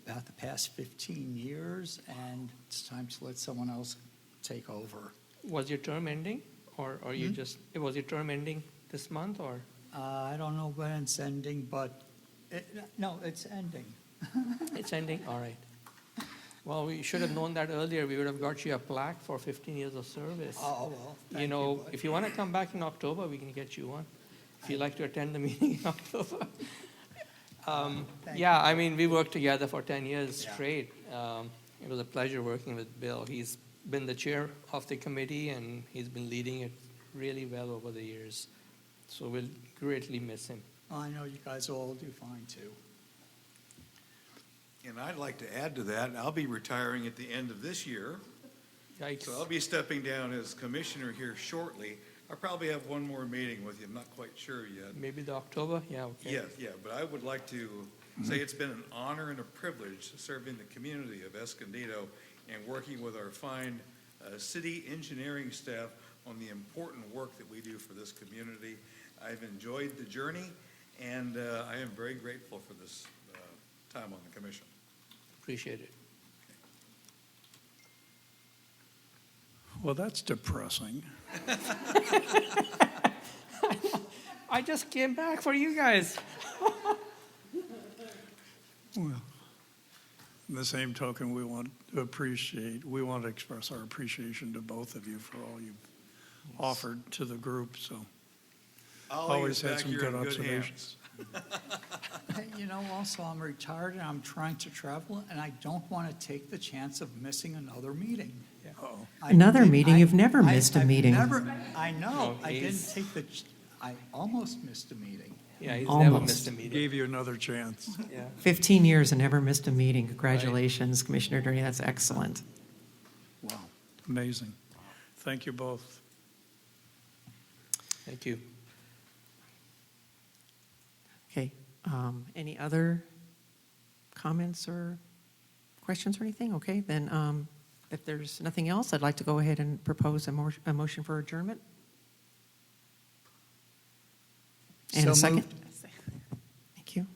about the past 15 years, and it's time to let someone else take over. Was your term ending, or you was your term ending this month, or? I don't know when it's ending, but, no, it's ending. It's ending, all right. Well, we should have known that earlier. We would have got you a plaque for 15 years of service. Oh, well, thank you. Bud. If you want to come back in October, we can get you one. If you'd like to attend the meeting in October. Thank Yeah, I mean, we worked together for 10 years Yeah. straight. It was a pleasure working with Bill. He's been the chair of the committee, and he's been leading it really well over the years. So we'll greatly miss him. I know you guys all do fine, too. And I'd like to add to that, I'll be retiring at the end of this year, Yikes. so I'll be stepping down as commissioner here shortly. I probably have one more meeting with you, I'm not quite sure yet. Maybe the October, yeah, okay. Yes, yeah, but I would like to say it's been an honor and a privilege serving the community of Escondido and working with our fine city engineering staff on the important work that we do for this community. I've enjoyed the journey, and I am very grateful for this time on the commission. Appreciate it. Well, that's depressing. I just came back for you guys. Well, in the same token, we want to express our appreciation to both of you for all you've offered to the group, so. Ollie Always is had back some here good in good observations. Hey, you know, also, I'm retired and I'm trying to travel, and I don't want to take the chance of missing another meeting. Uh-oh. Another meeting? You've never missed a meeting. I know, No, I didn't he's- take I almost missed a meeting. Yeah, he's never Almost. missed a meeting. Gave you another chance. Yeah. 15 years and never missed a meeting. Congratulations, Commissioner Durney, that's excellent. Wow, amazing. Thank you both. Thank you. Okay, any other comments or questions or anything? Okay, then if there's nothing else, I'd like to go ahead and propose a motion for adjournment. And So a second? moved. Thank you.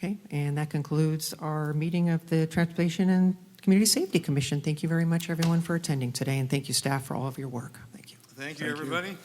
Okay, and that concludes our meeting of the Transportation and Community Safety Commission. Thank you very much, everyone, for attending today, and thank you, staff, for all of your work. Thank you. Thank you, Thank you. everybody.